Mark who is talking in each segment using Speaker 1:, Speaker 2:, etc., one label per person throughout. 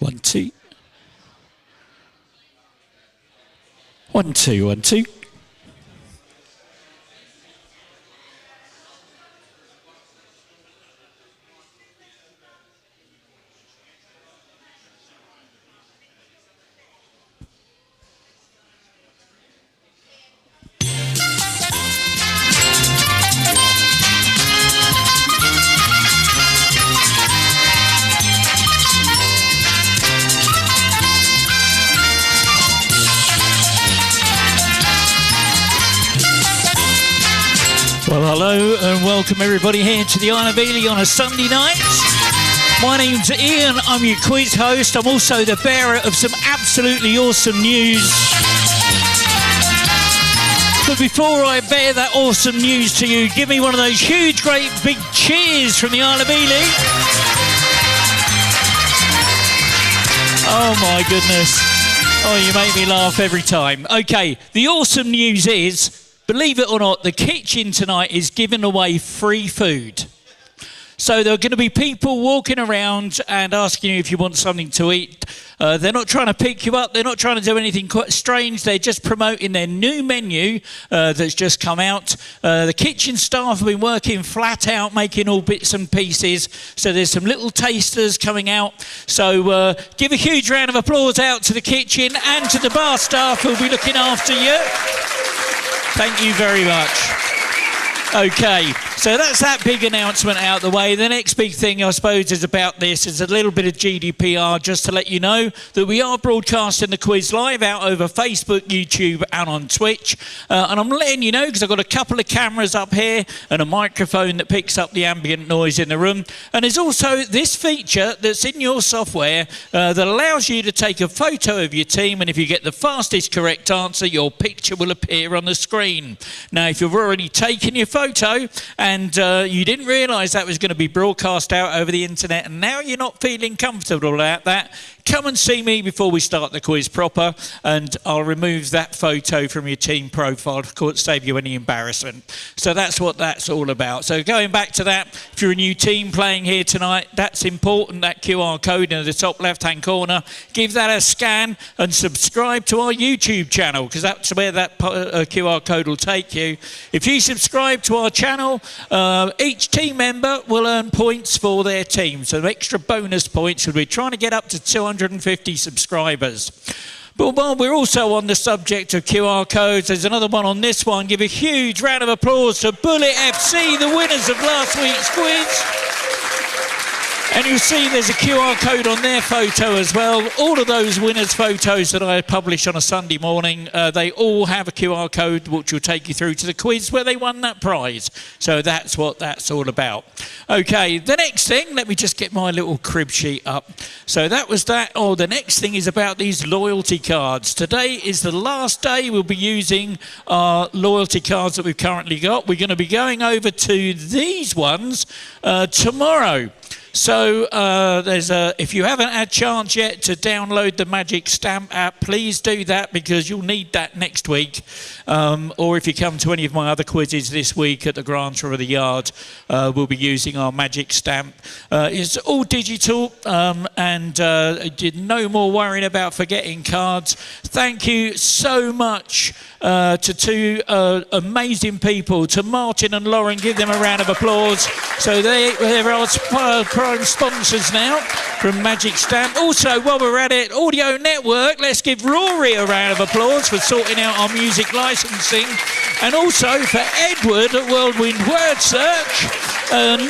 Speaker 1: 1, 2. 1, 2, 1, 2. Well, hello and welcome everybody here to the Isle of Ely on a Sunday night. My name's Ian, I'm your quiz host. I'm also the bearer of some absolutely awesome news. But before I bear that awesome news to you, give me one of those huge, great, big cheers from the Isle of Ely. Oh my goodness. Oh, you make me laugh every time. Okay, the awesome news is, believe it or not, the kitchen tonight is giving away free food. So there are going to be people walking around and asking you if you want something to eat. They're not trying to pick you up. They're not trying to do anything quite strange. They're just promoting their new menu that's just come out. The kitchen staff have been working flat out, making all bits and pieces. So there's some little tasters coming out. So give a huge round of applause out to the kitchen and to the bar staff who'll be looking after you. Thank you very much. Okay, so that's that big announcement out the way. The next big thing, I suppose, is about this. It's a little bit of GDPR, just to let you know that we are broadcasting the quiz live out over Facebook, YouTube, and on Twitch. And I'm letting you know because I've got a couple of cameras up here and a microphone that picks up the ambient noise in the room. And there's also this feature that's in your software that allows you to take a photo of your team, and if you get the fastest correct answer, your picture will appear on the screen. Now, if you've already taken your photo and you didn't realise that was going to be broadcast out over the internet and now you're not feeling comfortable about that, come and see me before we start the quiz proper and I'll remove that photo from your team profile, of course, save you any embarrassment. So that's what that's all about. So going back to that, if you're a new team playing here tonight, that's important, that QR code in the top left-hand corner. Give that a scan and subscribe to our YouTube channel because that's where that QR code will take you. If you subscribe to our channel, each team member will earn points for their team. So extra bonus points, we're trying to get up to 250 subscribers. But while we're also on the subject of QR codes, there's another one on this one. Give a huge round of applause to BulletFC, the winners of last week's quiz. And you'll see there's a QR code on their photo as well. All of those winners' photos that I publish on a Sunday morning, they all have a QR code which will take you through to the quiz where they won that prize. So that's what that's all about. Okay, the next thing, let me just get my little crib sheet up. So that was that. Oh, the next thing is about these loyalty cards. Today is the last day we'll be using our loyalty cards that we've currently got. We're going to be going over to these ones tomorrow. So if you haven't had a chance yet to download the Magic Stamp app, please do that because you'll need that next week. Or if you come to any of my other quizzes this week at the Grant or the Yard, we'll be using our Magic Stamp. It's all digital and no more worrying about forgetting cards. Thank you so much to two amazing people, to Martin and Lauren. Give them a round of applause. So they're our prime sponsors now from Magic Stamp. Also, while we're at it, Audio Network, let's give Rory a round of applause for sorting out our music licensing. And also for Edward at Whirlwind Word Search,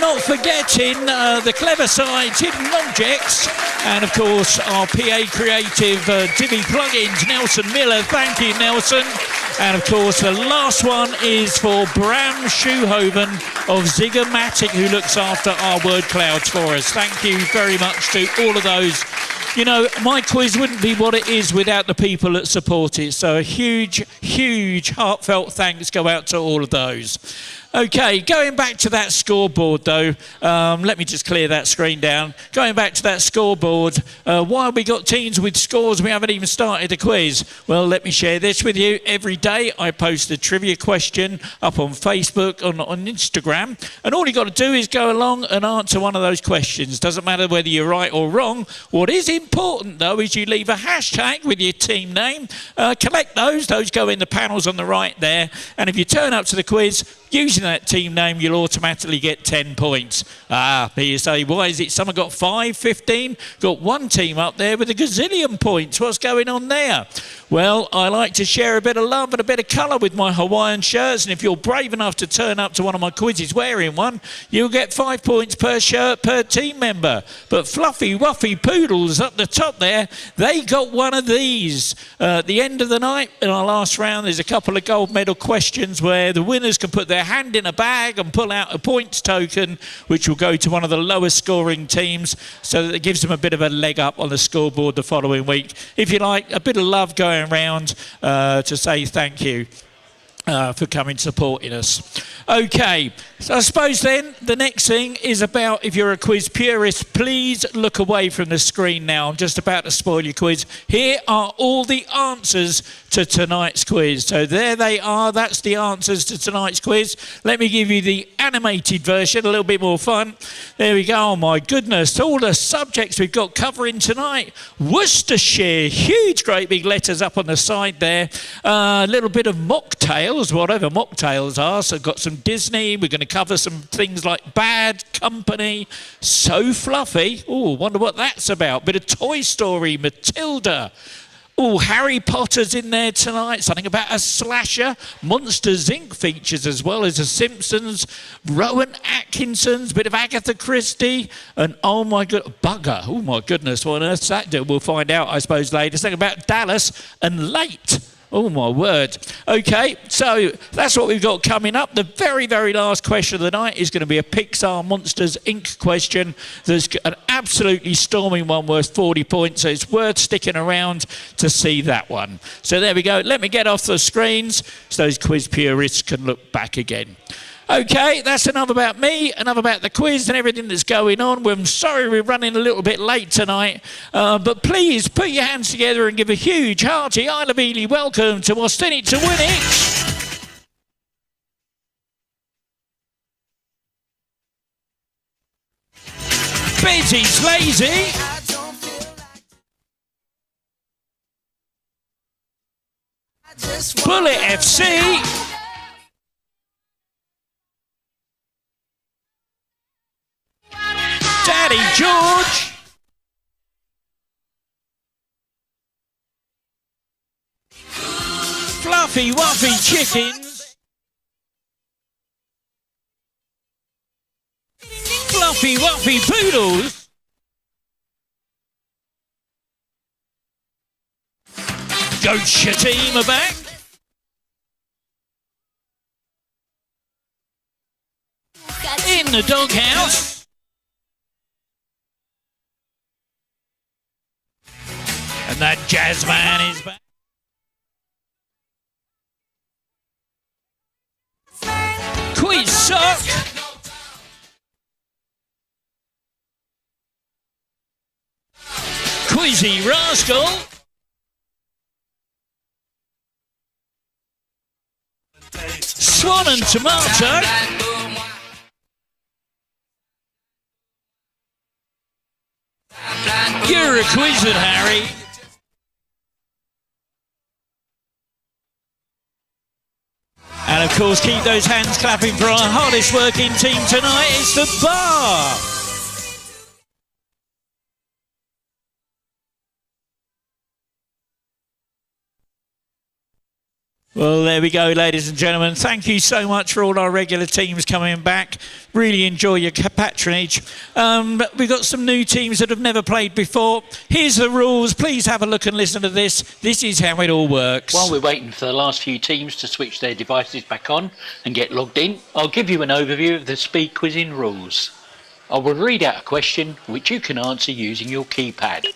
Speaker 1: not forgetting the Clever Sides, Hidden Objects, and of course our PA Creative Divi Plugins, Nelson Miller. Thank you, Nelson. And of course the last one is for Bram Schuhoven of Ziggermatic, who looks after our word clouds for us. Thank you very much to all of those. You know, my quiz wouldn't be what it is without the people that support it. So a huge, huge heartfelt thanks go out to all of those. Okay, going back to that scoreboard though, let me just clear that screen down. Going back to that scoreboard, why have we got teams with scores? We haven't even started a quiz. Well, let me share this with you. Every day I post a trivia question up on Facebook, on Instagram, and all you got to do is go along and answer one of those questions. Doesn't matter whether you're right or wrong. What is important though is you leave a hashtag with your team name. Collect those go in the panels on the right there, and if you turn up to the quiz using that team name, you'll automatically get 10 points. But you say, why is it someone got 5, 15? Got one team up there with a gazillion points. What's going on there? Well, I like to share a bit of love and a bit of colour with my Hawaiian shirts, and if you're brave enough to turn up to one of my quizzes wearing one, you'll get 5 points per shirt per team member. But Fluffy Wuffy Poodles up the top there, they got one of these. At the end of the night, in our last round, there's a couple of gold medal questions where the winners can put their hand in a bag and pull out a points token, which will go to one of the lowest scoring teams, so that it gives them a bit of a leg up on the scoreboard the following week. If you like, a bit of love going around to say thank you for coming supporting us. Okay, so I suppose then the next thing is about, if you're a quiz purist, please look away from the screen now. I'm just about to spoil your quiz. Here are all the answers to tonight's quiz. So there they are. That's the answers to tonight's quiz. Let me give you the animated version, a little bit more fun. There we go. Oh my goodness, all the subjects we've got covering tonight. Worcestershire, huge great big letters up on the side there. A little bit of mocktails, whatever mocktails are. So got some Disney. We're going to cover some things like Bad Company. So Fluffy. Oh, wonder what that's about. Bit of Toy Story, Matilda. Oh, Harry Potter's in there tonight. Something about a slasher. Monsters Inc. features as well as The Simpsons. Rowan Atkinson's, bit of Agatha Christie. And oh my god, Bugger. Oh my goodness, what on earth's that do? We'll find out, I suppose, later. Something about Dallas and Late. Oh my word. Okay, so that's what we've got coming up. The very, very last question of the night is going to be a Pixar Monsters Inc. question. There's an absolutely storming one worth 40 points, so it's worth sticking around to see that one. So there we go. Let me get off the screens so those quiz purists can look back again. Okay, that's enough about me, enough about the quiz and everything that's going on. I'm sorry we're running a little bit late tonight, but please put your hands together and give a huge, hearty, I love Ely welcome to What's In It to Win It. Betty's lazy. BulletFC. Daddy George. Fluffy Wuffy Chickens. Fluffy Wuffy Poodles. Goatshire team are back. In the doghouse. And that jazz man is back. Quiz Sock. Quizzy Rascal. Swan and Tomato. You're a quizard, Harry. And of course, keep those hands clapping for our hardest working team tonight. It's the Bar. Well, there we go, ladies and gentlemen. Thank you so much for all our regular teams coming back. Really enjoy your patronage. We've got some new teams that have never played before. Here's the rules. Please have a look and listen to this. This is how it all works.
Speaker 2: While we're waiting for the last few teams to switch their devices back on and get logged in, I'll give you an overview of the speed quizzing rules. I will read out a question which you can answer using your keypad.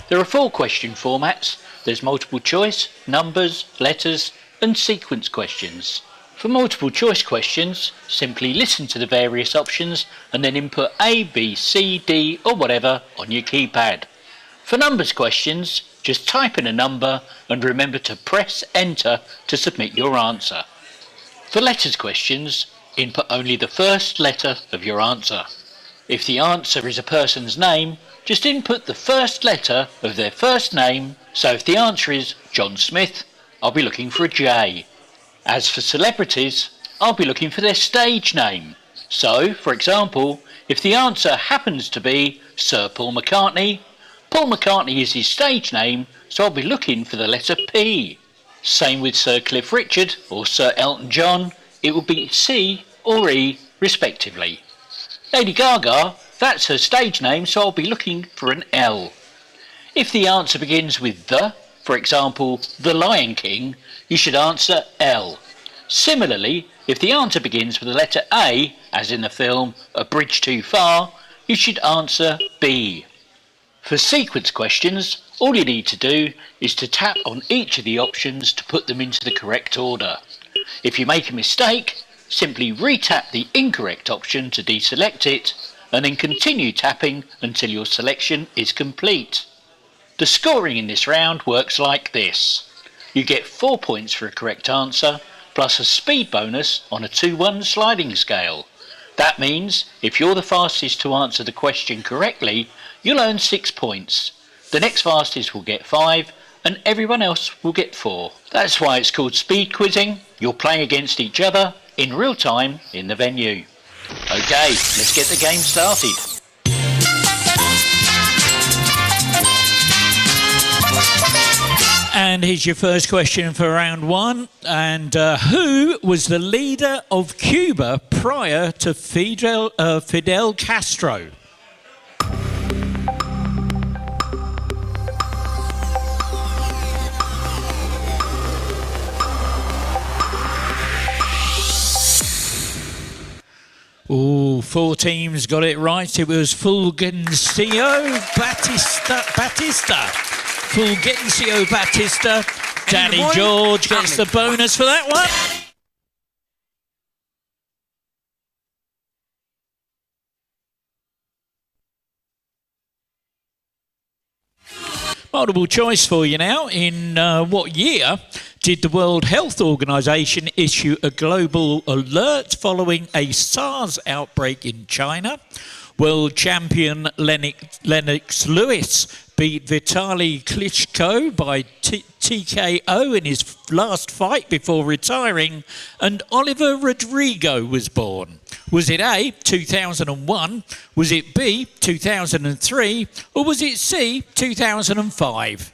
Speaker 2: There are 4 question formats. There's multiple choice, numbers, letters, and sequence questions. For multiple choice questions, simply listen to the various options and then input A, B, C, D or whatever on your keypad. For numbers questions, just type in a number and remember to press enter to submit your answer. For letters questions, input only the first letter of your answer. If the answer is a person's name, just input the first letter of their first name. So if the answer is John Smith, I'll be looking for a J. As for celebrities, I'll be looking for their stage name. So, for example, if the answer happens to be Sir Paul McCartney is his stage name, so I'll be looking for the letter P. Same with Sir Cliff Richard or Sir Elton John, it will be C or E respectively. Lady Gaga, that's her stage name, so I'll be looking for an L. If the answer begins with the, for example, The Lion King, you should answer L. Similarly, if the answer begins with the letter A, as in the film A Bridge Too Far, you should answer B. For sequence questions, all you need to do is to tap on each of the options to put them into the correct order. If you make a mistake, simply re-tap the incorrect option to deselect it, and then continue tapping until your selection is complete. The scoring in this round works like this. You get 4 points for a correct answer, plus a speed bonus on a 2-1 sliding scale. That means if you're the fastest to answer the question correctly, you'll earn 6 points. The next fastest will get 5, and everyone else will get 4. That's why it's called speed quizzing. You'll play against each other in real time in the venue. Okay, let's get the game started.
Speaker 1: And here's your first question for round one. And who was the leader of Cuba prior to Fidel Castro? Oh, 4 teams got it right. It was Fulgencio Batista. Fulgencio Batista. Danny George gets the bonus for that one. Multiple choice for you now. In what year did the World Health Organization issue a global alert following a SARS outbreak in China? World champion Lennox Lewis beat Vitaly Klitschko by TKO in his last fight before retiring, and Oliver Rodrigo was born. Was it A, 2001, was it B, 2003, or was it C, 2005?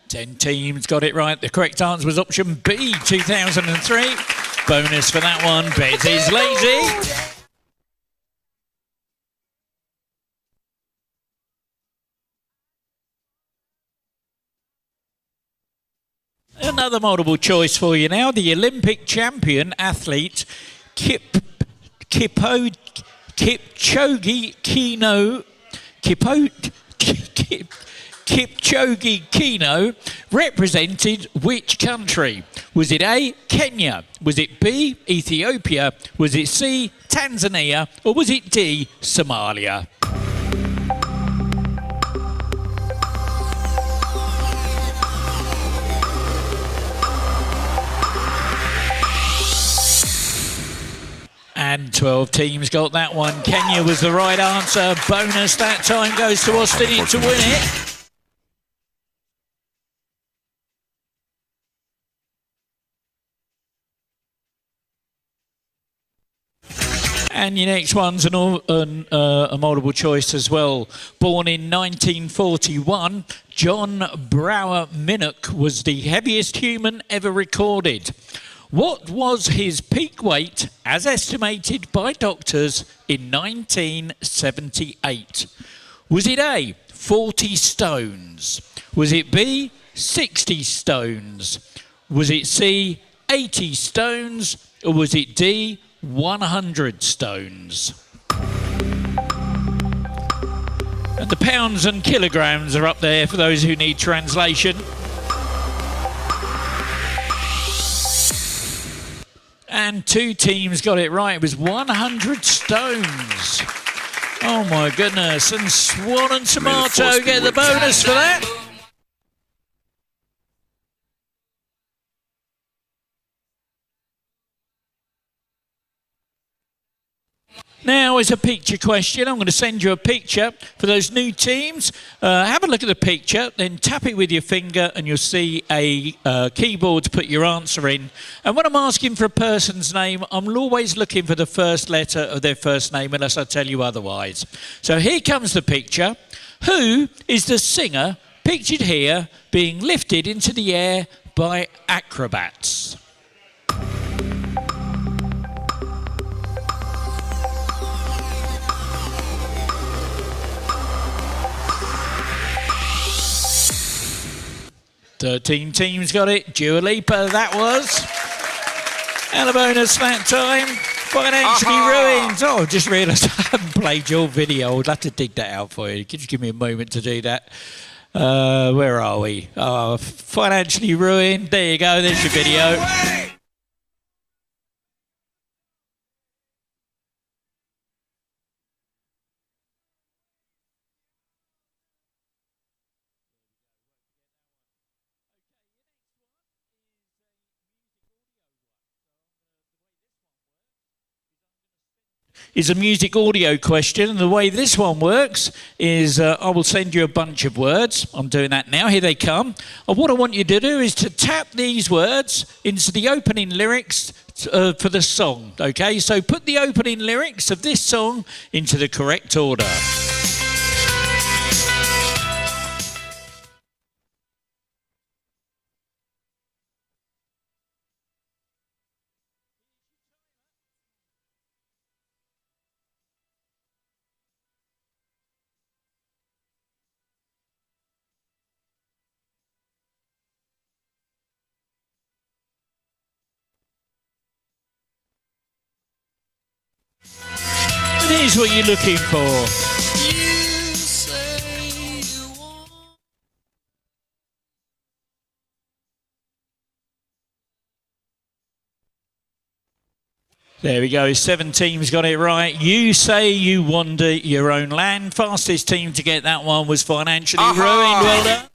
Speaker 1: Ten teams got it right. The correct answer was option B, 2003. Bonus for that one. Betty's lazy. Another multiple choice for you now. The Olympic champion athlete Kipchoge Kino represented which country? Was it A, Kenya? Was it B, Ethiopia? Was it C, Tanzania? Or was it D, Somalia? And 12 teams got that one. Kenya was the right answer. Bonus that time goes to Austin to win it. And your next one's a multiple choice as well. Born in 1941, John Brower Minnock was the heaviest human ever recorded. What was his peak weight as estimated by doctors in 1978? Was it A, 40 stones? Was it B, 60 stones? Was it C, 80 stones? Or was it D, 100 stones. And the pounds and kilograms are up there for those who need translation. And 2 teams got it right. It was 100 stones. Oh my goodness. And Swan and Tomato get the bonus for that. Now is a picture question. I'm going to send you a picture for those new teams. Have a look at the picture, then tap it with your finger and you'll see a keyboard to put your answer in. And when I'm asking for a person's name, I'm always looking for the first letter of their first name unless I tell you otherwise. So here comes the picture. Who is the singer pictured here being lifted into the air by acrobats? Thirteen teams got it. Dua Lipa, that was. And a bonus that time. Financially ruined. Oh, just realised I haven't played your video. I'd have to dig that out for you. Could you give me a moment to do that? Where are we? Financially ruined. There you go. There's your video. Is a music audio question, and the way this one works is I will send you a bunch of words. I'm doing that now. Here they come. And what I want you to do is to tap these words into the opening lyrics for the song. Okay, so put the opening lyrics of this song into the correct order. And here's what you're looking for. There we go, 7 teams got it right. You say you wander your own land. Fastest team to get that one was Financially Ruined. Well done.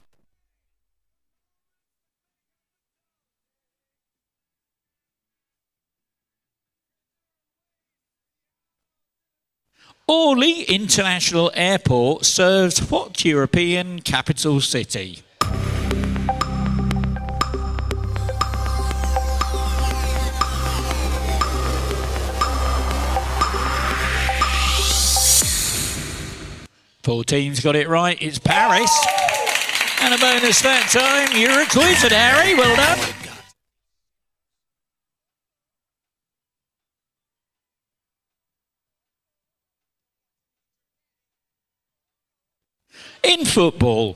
Speaker 1: Orly International Airport serves what European capital city? Four teams got it right. It's Paris. And a bonus that time. You're acquitted, Harry. Well done. In football,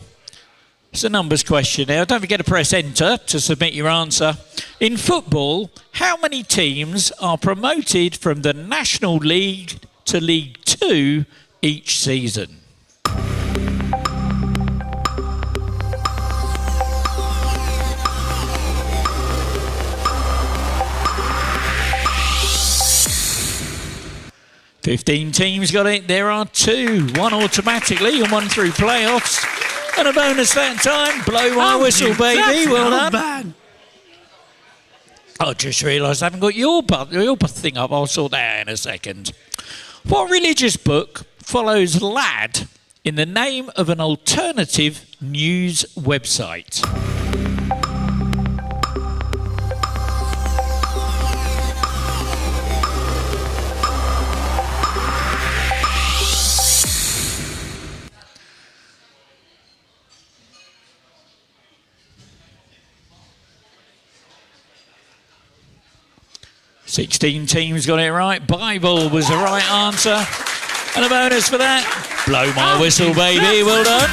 Speaker 1: it's a numbers question now. Don't forget to press enter to submit your answer. In football, how many teams are promoted from the National League to League 2 each season? Fifteen teams got it. There are 2. 1 automatically and 1 through playoffs. And a bonus that time. Blow my whistle, baby. Well done. Bad. I just realised I haven't got your thing up. I'll sort that out in a second. What religious book follows lad in the name of an alternative news website? 16 teams got it right. Bible was the right answer. And a bonus for that. Blow my whistle, baby. Well done.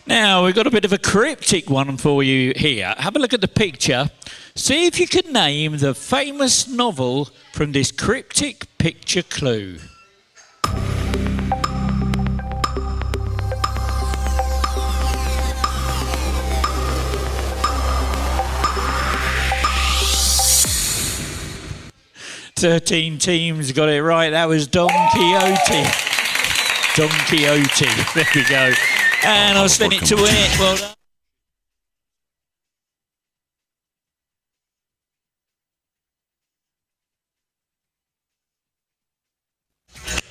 Speaker 1: Now, we've got a bit of a cryptic one for you here. Have a look at the picture. See if you can name the famous novel from this cryptic picture clue. "13 teams got it right. That was Don Quixote. Don Quixote. There we go. And I'll send it to it. Well done.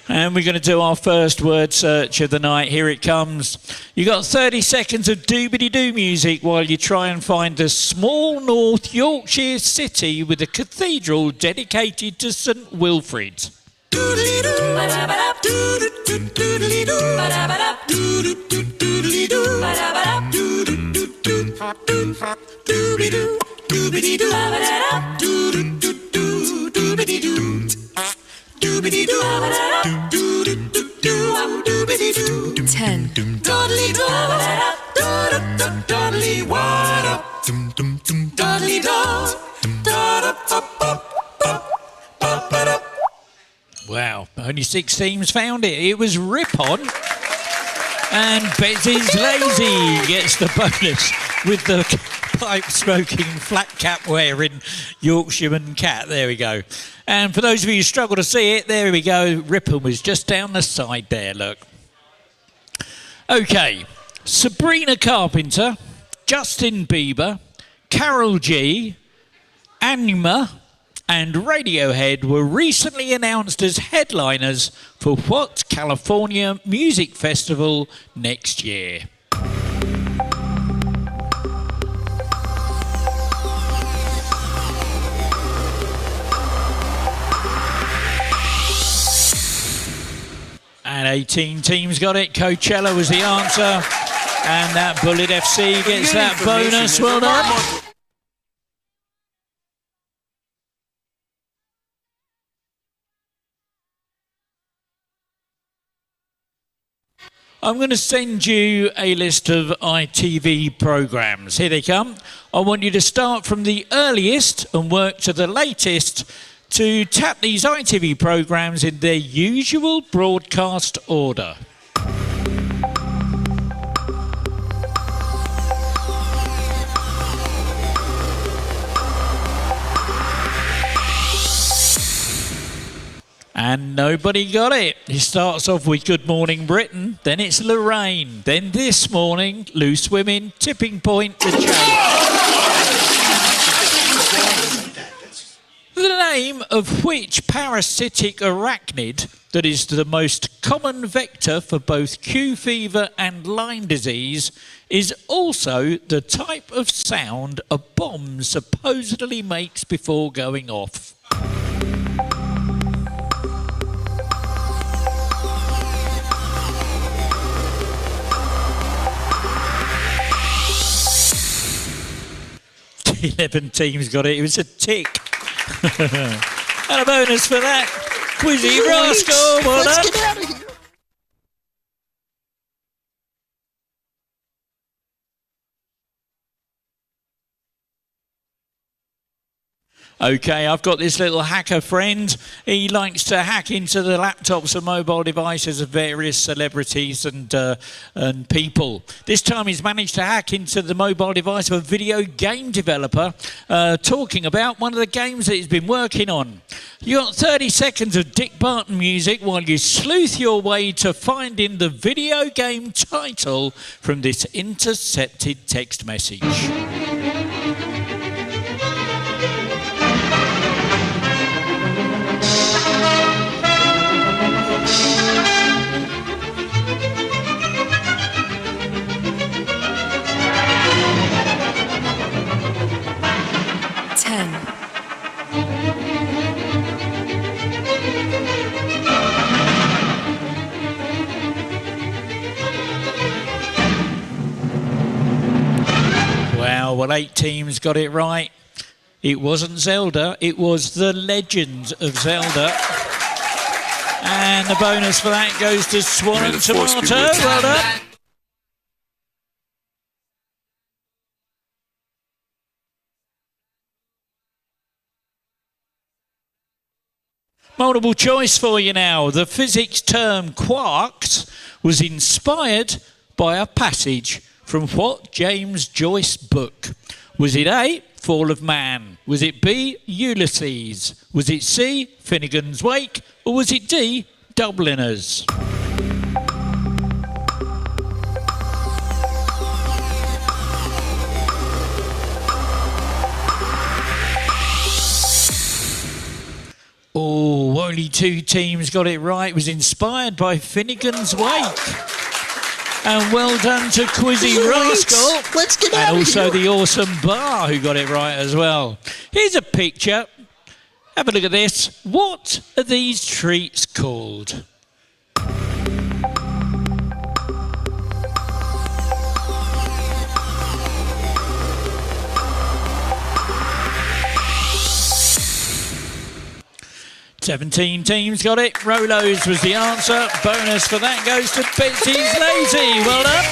Speaker 1: And we're going to do our first word search of the night. Here it comes. You got 30 seconds of doobity-doo music while you try and find a small North Yorkshire city with a cathedral dedicated to St Wilfrid. Wow, only 6 teams found it. It was Rip-On. And Bezzy's Lazy gets the bonus with the pipe-smoking, flat-cap-wearing Yorkshireman cat. There we go. And for those of you who struggle to see it, there we go. Rip-On was just down the side there, look. OK, Sabrina Carpenter, Justin Bieber, Karol G, Anima and Radiohead were recently announced as headliners for what California music festival next year? And 18 teams got it. Coachella was the answer. And that BulletFC gets that bonus. Well done. I'm going to send you a list of ITV programmes. Here they come. I want you to start from the earliest and work to the latest to tap these ITV programmes in their usual broadcast order. And nobody got it. It starts off with Good Morning Britain, then it's Lorraine, then this morning, Loose Women, Tipping Point, The Change. The name of which parasitic arachnid that is the most common vector for both Q fever and Lyme disease is also the type of sound a bomb supposedly makes before going off? "11 teams got it. It was a tick." And a bonus for that. Quizzy Rascal. Well done.
Speaker 3: Let's get out of here.
Speaker 1: OK, I've got this little hacker friend. He likes to hack into the laptops and mobile devices of various celebrities and people. This time he's managed to hack into the mobile device of a video game developer talking about one of the games that he's been working on. You got 30 seconds of Dick Barton music while you sleuth your way to finding the video game title from this intercepted text message. Well, 8 teams got it right. It wasn't Zelda, it was The Legend of Zelda. And the bonus for that goes to Swan and Tomato. Well done. Multiple choice for you now. The physics term quarks was inspired by a passage from what James Joyce book? Was it A, Fall of Man? Was it B, Ulysses? Was it C, Finnegan's Wake? Or was it D, Dubliners? Oh, only 2 teams got it right. It was inspired by Finnegan's Wake. And well done to Quizzy Rascal.
Speaker 3: Let's get out
Speaker 1: and
Speaker 3: of here.
Speaker 1: also the awesome Bar who got it right as well. Here's a picture. Have a look at this. What are these treats called? Seventeen teams got it. Rolos was the answer. Bonus for that goes to Betsy's Lazy. Well done.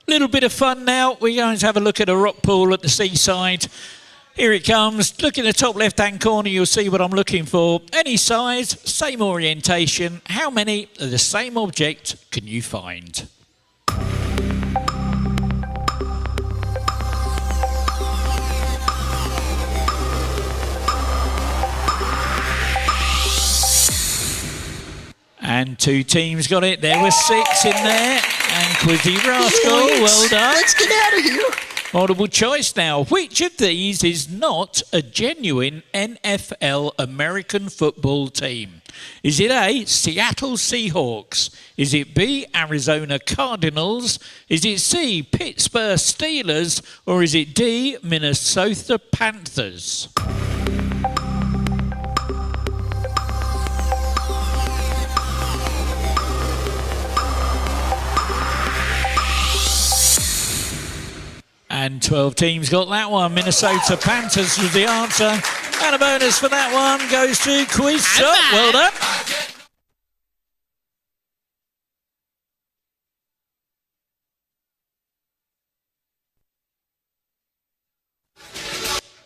Speaker 1: Little bit of fun now. We're going to have a look at a rock pool at the seaside. Here it comes. Look in the top left-hand corner, you'll see what I'm looking for. Any size, same orientation. How many of the same object can you find? And 2 teams got it. There were 6 in there. And Quizzy Rascal, well done.
Speaker 3: Let's get out of here.
Speaker 1: Multiple choice now. Which of these is not a genuine NFL American football team? Is it A, Seattle Seahawks? Is it B, Arizona Cardinals? Is it C, Pittsburgh Steelers? Or is it D, Minnesota Panthers? And 12 teams got that one. Minnesota Panthers was the answer. And a bonus for that one goes to Quiz Shop. Well done.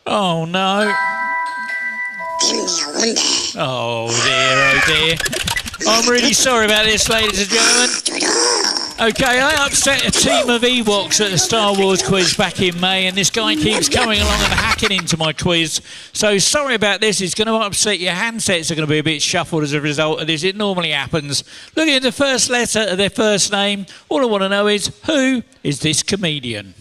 Speaker 1: Oh no. Oh dear, oh dear. I'm really sorry about this, ladies and gentlemen. Okay, I upset a team of Ewoks at the Star Wars quiz back in May, and this guy keeps coming along and hacking into my quiz. So sorry about this. It's going to upset your handsets. Are going to be a bit shuffled as a result of this. It normally happens. Looking at the first letter of their first name, all I want to know is, who is this comedian?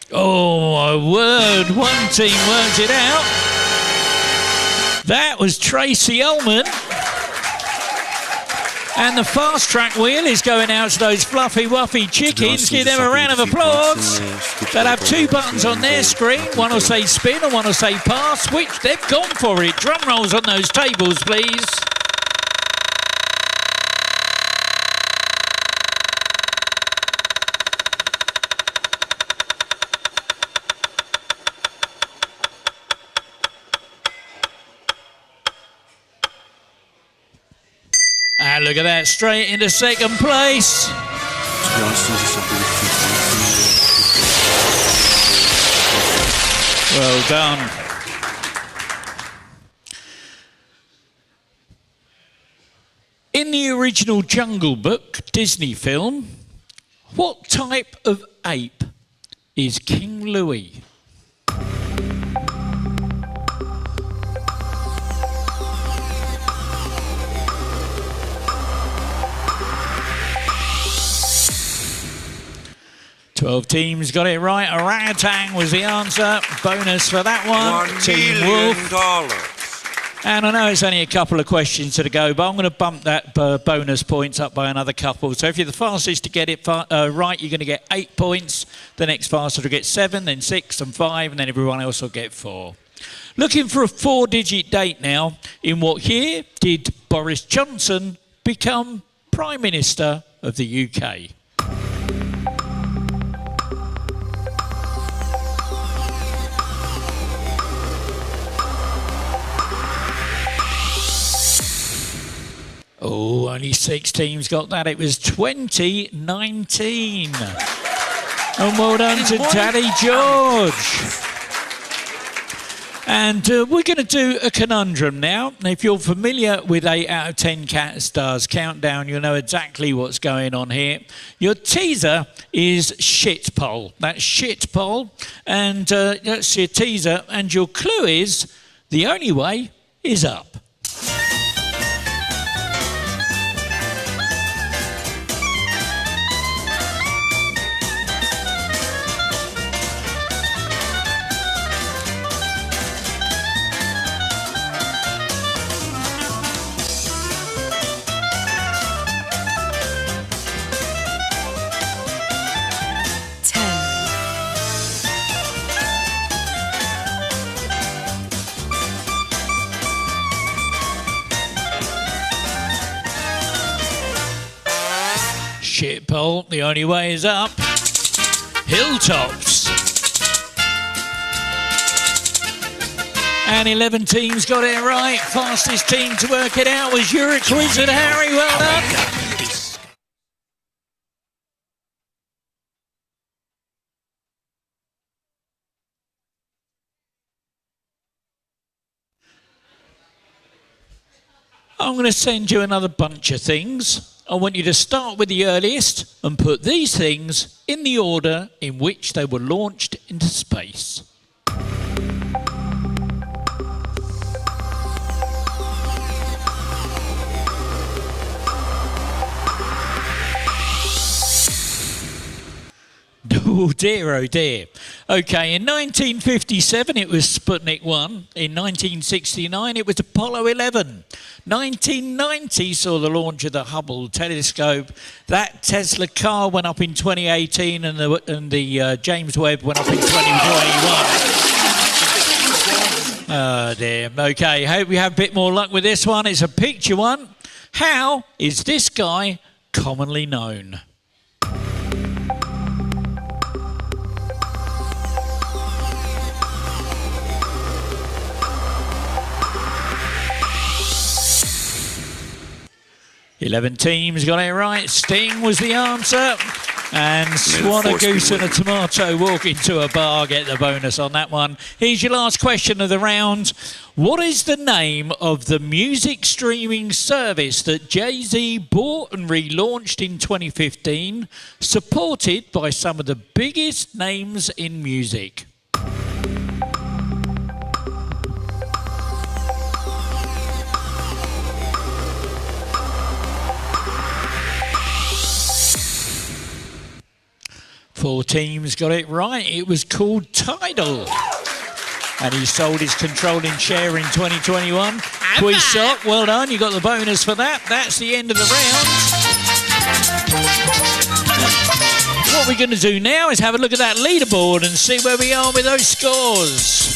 Speaker 1: Oh, my word. One team worked it out. That was Tracy Ullman. And the fast track wheel is going out to those fluffy, wuffy chickens. Give them a round of applause. They'll have 2 buttons on their screen. One will say spin and one will say pass, which they've gone for it. Drum rolls on those tables, please. And look at that, straight into second place. Well done. In the original Jungle Book Disney film, what type of ape is King Louie? Twelve teams got it right. Orangutan was the answer. Bonus for that one. Team Wolf. And I know it's only a couple of questions to go, but I'm going to bump that bonus points up by another couple. So if you're the fastest to get it right, you're going to get 8 points. The next fastest will get 7, then 6 and 5, and then everyone else will get 4. Looking for a 4-digit date now. In what year did Boris Johnson become Prime Minister of the UK? Only 6 teams got that. It was 2019. And well done to Daddy George. And we're going to do a conundrum now. If you're familiar with 8 out of 10 Cat Stars Countdown, you'll know exactly what's going on here. Your teaser is shit poll. That's shit poll. And that's your teaser. And your clue is the only way is up. Shit poll, the only way is up. Hilltops. And 11 teams got it right. Fastest team to work it out was Uriquiz and Harry. Well done. I'm going to send you another bunch of things. I want you to start with the earliest and put these things in the order in which they were launched into space. Oh dear, oh dear. Okay, in 1957 it was Sputnik 1. In 1969 it was Apollo 11. 1990 saw the launch of the Hubble telescope. That Tesla car went up in 2018 and the James Webb went up in 2021. Oh dear. Okay, hope we have a bit more luck with this one. It's a picture one. How is this guy commonly known? Eleven teams got it right. Sting was the answer. And Swan, a goose and a tomato walk into a bar, get the bonus on that one. Here's your last question of the round. What is the name of the music streaming service that Jay-Z bought and relaunched in 2015, supported by some of the biggest names in music? Four teams got it right. It was called Tidal. And he sold his controlling share in 2021. Quiz Sock, well done. You got the bonus for that. That's the end of the round. What we're going to do now is have a look at that leaderboard and see where we are with those scores.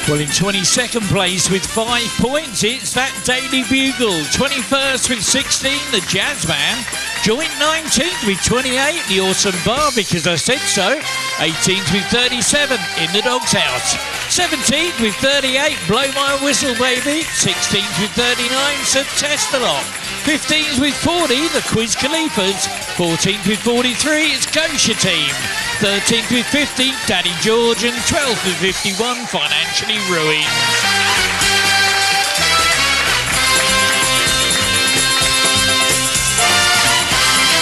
Speaker 1: Well, in 22nd place with 5 points, it's that Daily Bugle. 21st with 16, the Jazzman. Joint 19th with 28, the Awesome Bar, because I said so. 18th with 37, In the Dog's House. 17th with 38, Blow My Whistle Baby. 16th with 39, St. Testalon. 15th with 40, the Quiz Khalifas. 14th with 43, it's Gosha Team. 13th with 50, Daddy George. And 12th with 51, Financially Ruined.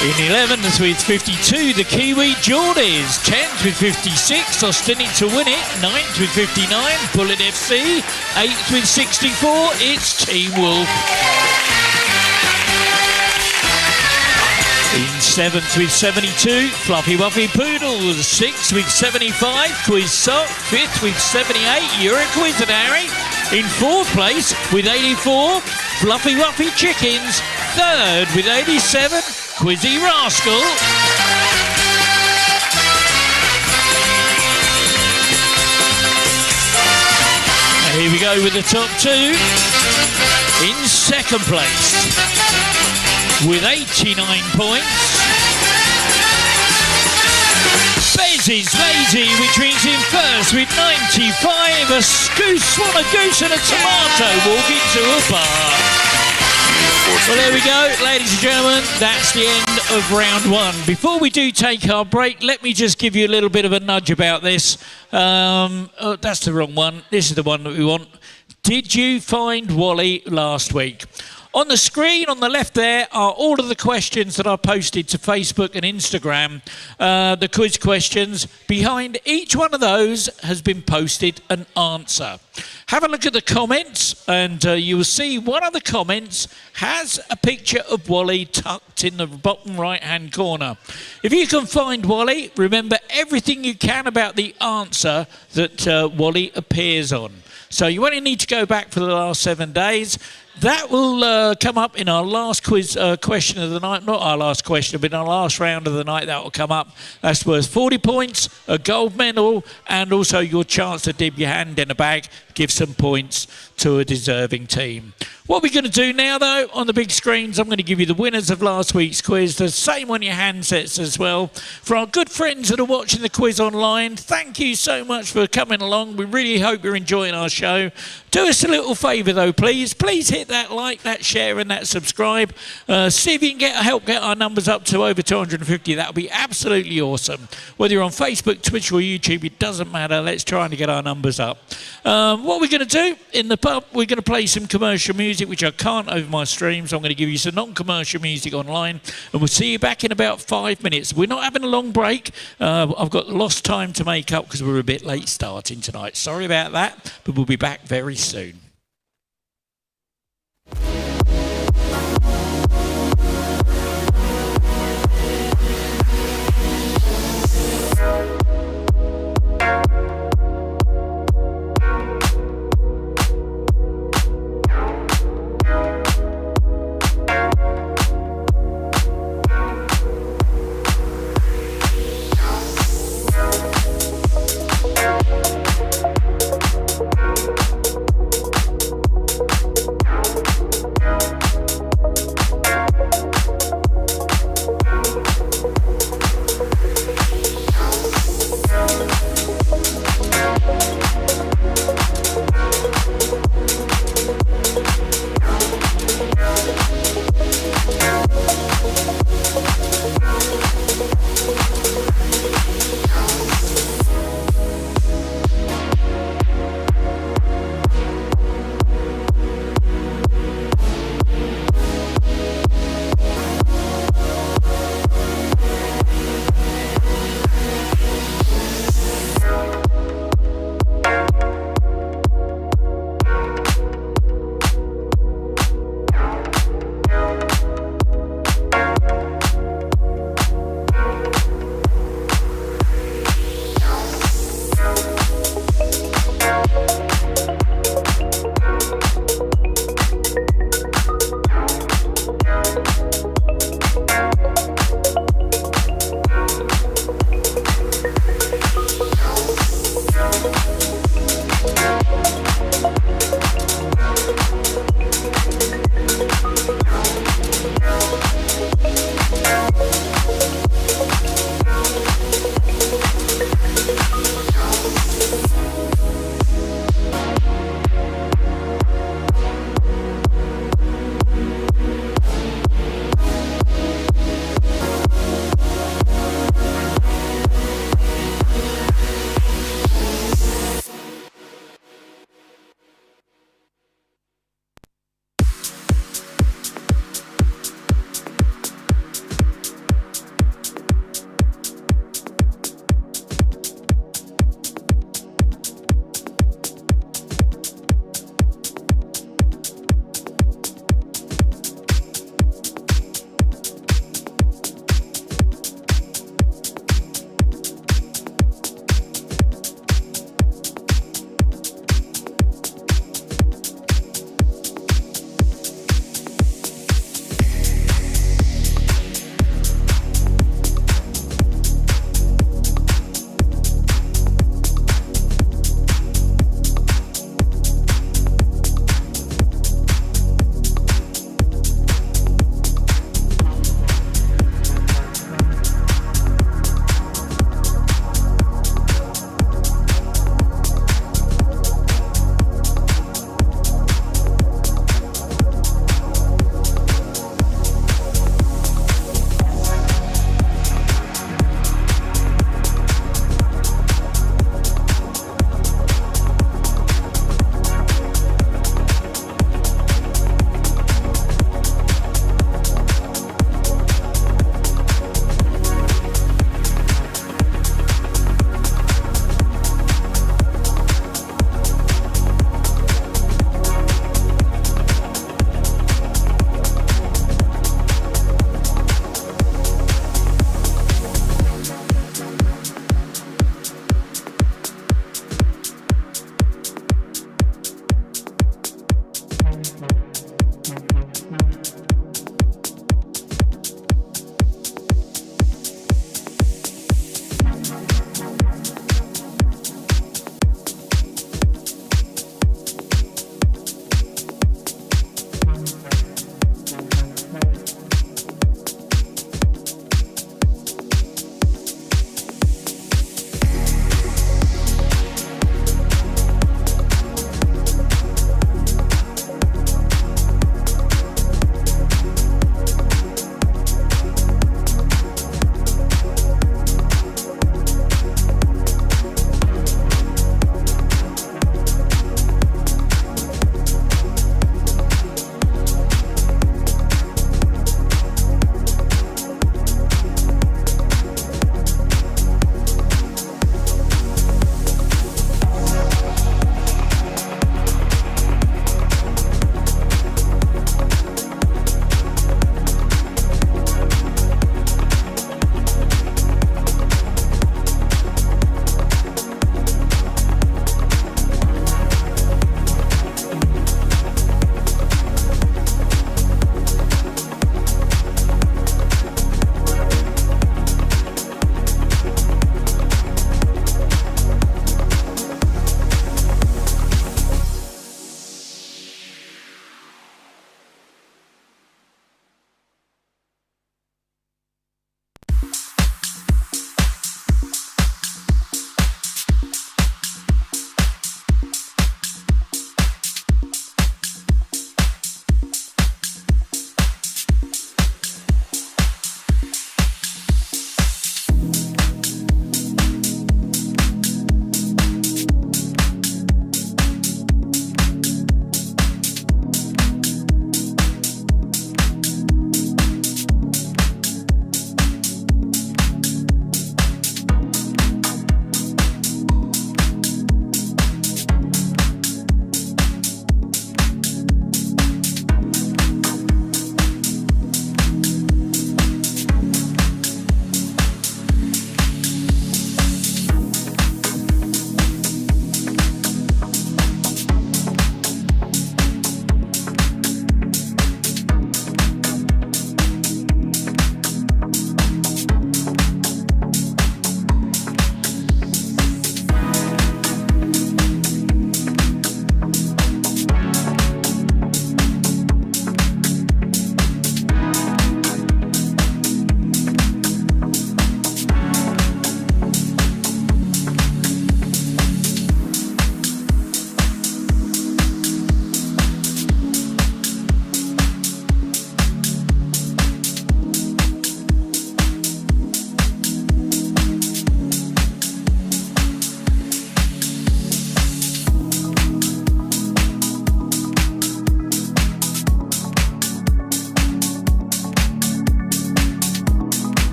Speaker 1: In 11th with 52, the Kiwi Geordies. 10th with 56, Austinity to Win It. 9th with 59, BulletFC. 8th with 64, it's Team Wolf. In 7th with 72, Fluffy Wuffy Poodles. 6th with 75, Quiz Sock. 5th with 78, Uriquiz and Harry. In 4th place with 84, Fluffy Wuffy Chickens. 3rd with 87, Quizzy Rascal. And here we go with the top 2. In 2nd place with 89 points, Bez is Lazy, which means in first with 95. A Swan, a goose and a tomato walk into a bar. Well, there we go, ladies and gentlemen. That's the end of round one. Before we do take our break, let me just give you a little bit of a nudge about this. Oh, that's the wrong one. This is the one that we want. Did you find Wally last week? On the screen on the left there are all of the questions that I posted to Facebook and Instagram, the quiz questions. Behind each one of those has been posted an answer. Have a look at the comments and you will see one of the comments has a picture of Wally tucked in the bottom right-hand corner. If you can find Wally, remember everything you can about the answer that Wally appears on. So you only need to go back for the last 7 days. That will come up in our last quiz question of the night. Not our last question, but in our last round of the night, that will come up. That's worth 40 points, a gold medal, and also your chance to dip your hand in a bag, give some points to a deserving team. What we're going to do now, though, on the big screens, I'm going to give you the winners of last week's quiz, the same on your handsets as well. For our good friends that are watching the quiz online, thank you so much for coming along. We really hope you're enjoying our show. Do us a little favour, though, please. Please hit that like, that share and that subscribe. See if you can help get our numbers up to over 250. That would be absolutely awesome. Whether you're on Facebook, Twitch or YouTube, it doesn't matter. Let's try and get our numbers up. What we're going to do in the pub, we're going to play some commercial music, which I can't over my stream, so I'm going to give you some non-commercial music online, and we'll see you back in about 5 minutes. We're not having a long break. I've got lost time to make up because we're a bit late starting tonight. Sorry about that, but we'll be back very soon.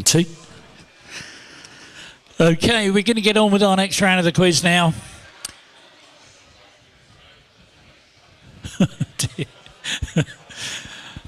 Speaker 1: 2. Okay, we're going to get on with our next round of the quiz now.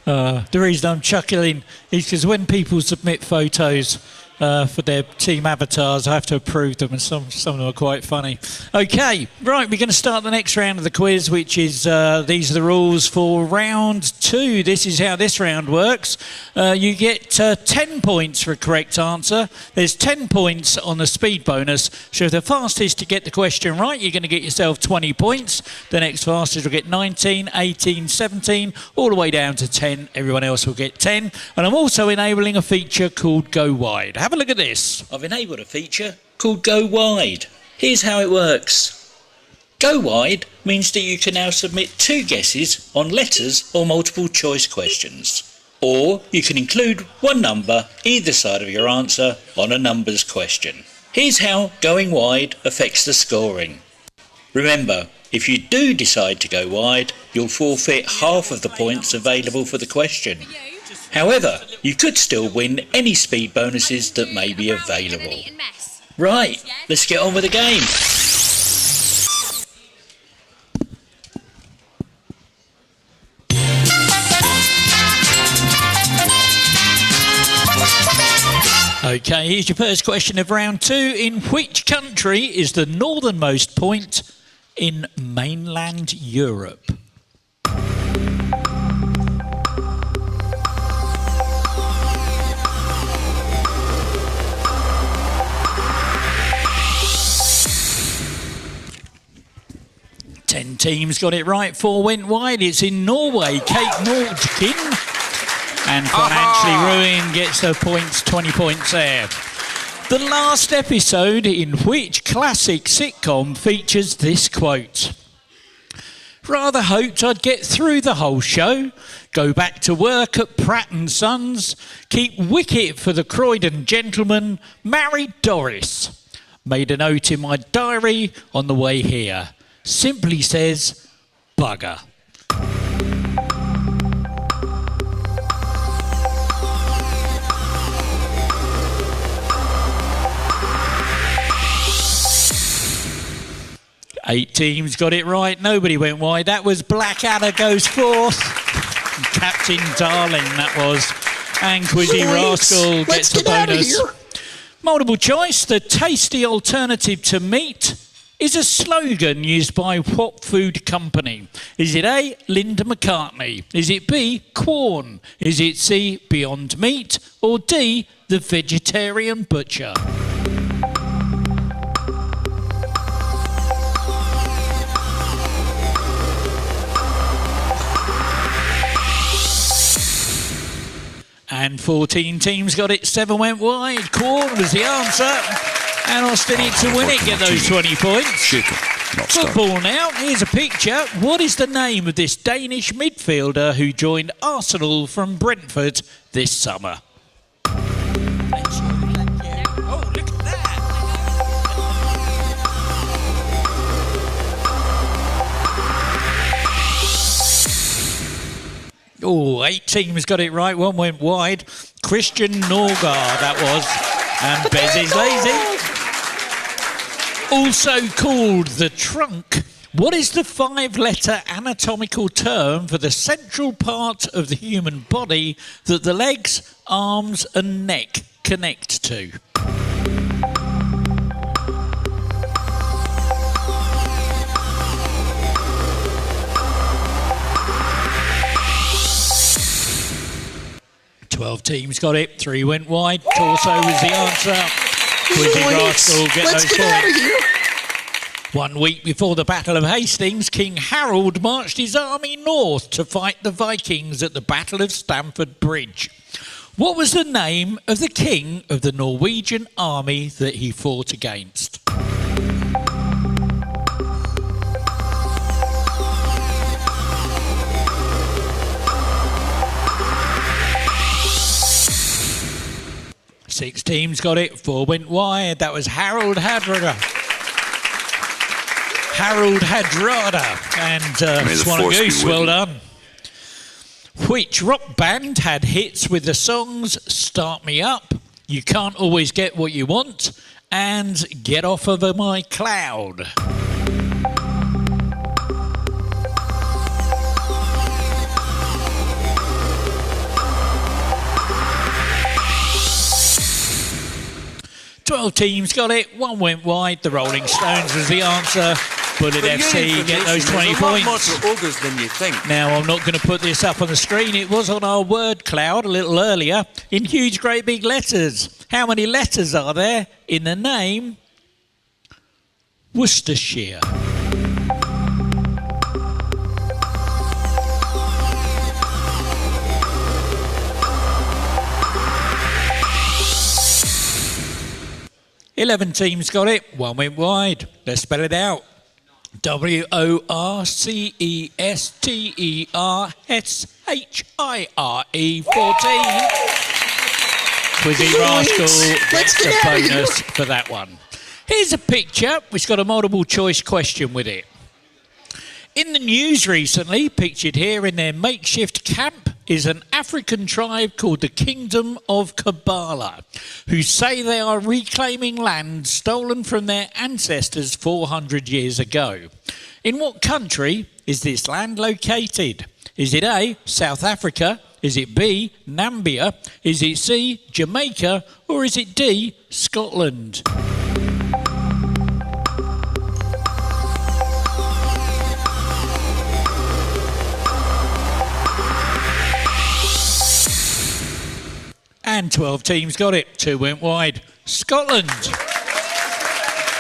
Speaker 1: The reason I'm chuckling is because when people submit photos for their team avatars, I have to approve them, and some of them are quite funny. Okay, right, we're going to start the next round of the quiz, which is, these are the rules for round 2. This is how this round works. You get 10 points for a correct answer. There's 10 points on the speed bonus, so if the fastest to get the question right, you're going to get yourself 20 points. The next fastest will get 19, 18, 17, all the way down to 10. Everyone else will get 10. And I'm also enabling a feature called Go Wide. Have a look at this. I've enabled a feature called Go Wide. Here's how it works. Go Wide means that you can now submit 2 guesses on letters or multiple choice questions. Or you can include 1 number either side of your answer on a numbers question. Here's how going wide affects the scoring. Remember, if you do decide to go wide, you'll forfeit half of the points available for the question. However, you could still win any speed bonuses that may be available. Right, let's get on with the game. Okay, here's your first question of round 2. In which country is the northernmost point in mainland Europe? Ten teams got it right, 4 went wide. It's in Norway, Cape Nordkin. And Financially Ruined gets her points, 20 points there. The last episode in which classic sitcom features this quote? Rather hoped I'd get through the whole show, go back to work at Pratt & Sons, keep wicket for the Croydon gentleman, married Doris. Made a note in my diary on the way here. Simply says, bugger. Eight teams got it right. Nobody went wide. That was Blackadder goes fourth. Captain Darling, that was. And Quizzy Rascal gets the bonus. Multiple choice. The tasty alternative to meat is a slogan used by what food company? Is it A, Linda McCartney? Is it B, Quorn? Is it C, Beyond Meat? Or D, the Vegetarian Butcher? And 14 teams got it, 7 went wide. Quorn was the answer. And Austin needs to win it, get those 20 points. Football now, here's a picture. What is the name of this Danish midfielder who joined Arsenal from Brentford this summer? Oh, look at that. Oh, 8 teams got it right, 1 went wide. Christian Norgard, that was. And Bez is lazy. Also called the trunk, what is the 5-letter anatomical term for the central part of the human body that the legs, arms and neck connect to? Twelve teams got it, 3 went wide. Torso was the answer. Quizzy Rascal, get those points. 1 week before the Battle of Hastings, King Harold marched his army north to fight the Vikings at the Battle of Stamford Bridge. What was the name of the king of the Norwegian army that he fought against? Six teams got it, 4 went wide. That was Harold Hadrada. And Swan and Goose, well done. Which rock band had hits with the songs Start Me Up, You can't always get what you want, and get off of my cloud. Twelve teams got it, one went wide. The Rolling Stones was the answer. BulletFC get those 20 points.
Speaker 3: More to August than you think.
Speaker 1: Now, I'm not going to put this up on the screen. It was on our Wordcloud a little earlier in huge, great big letters. How many letters are there in the name Worcestershire? Eleven teams got it, one went wide. Let's spell it out. WORCESTERSHIRE 14. Quizzy Rascal gets the bonus for that one. Here's a picture which got a multiple choice question with it. In the news recently, pictured here in their makeshift camp, is an African tribe called the Kingdom of Kabbalah, who say they are reclaiming land stolen from their ancestors 400 years ago. In what country is this land located? Is it A, South Africa? Is it B, Namibia? Is it C, Jamaica? Or is it D, Scotland? And 12 teams got it. 2 went wide. Scotland.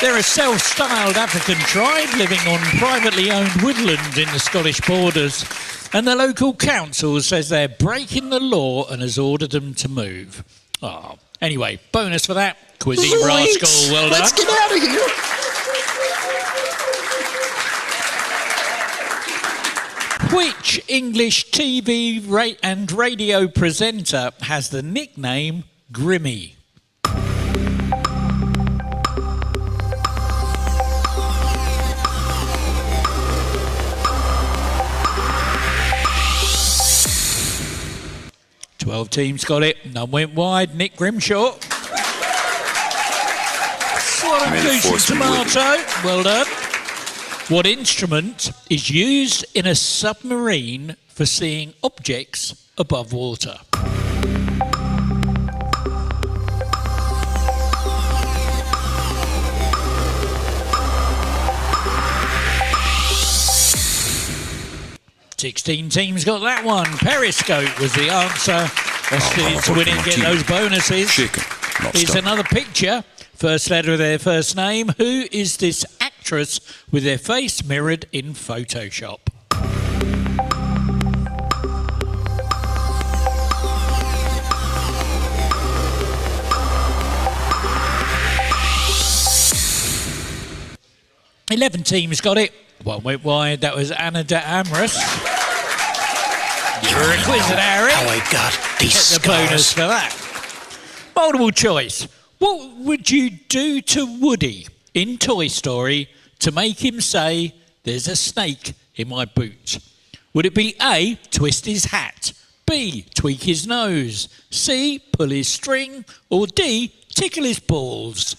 Speaker 1: They're a self-styled African tribe living on privately owned woodland in the Scottish borders. And the local council says they're breaking the law and has ordered them to move. Oh, anyway, bonus for that. Quizzy Rascal, well done.
Speaker 4: Let's get out of here.
Speaker 1: Which English TV and radio presenter has the nickname Grimmy? Twelve teams got it, none went wide. Nick Grimshaw. What a decent tomato, well done. What instrument is used in a submarine for seeing objects above water? Sixteen teams got that one. Periscope was the answer. Let's to win it and get those bonuses. Here's another picture. First letter of their first name. Who is this actress with their face mirrored in Photoshop? Eleven teams got it. One went wide. That was Anna de Amorous. You're a quiz at Harry.
Speaker 4: Oh my God, these
Speaker 1: Get the bonus for that. Multiple choice. What would you do to Woody in Toy Story to make him say, "There's a snake in my boot"? Would it be A, twist his hat, B, tweak his nose, C, pull his string, or D, tickle his balls?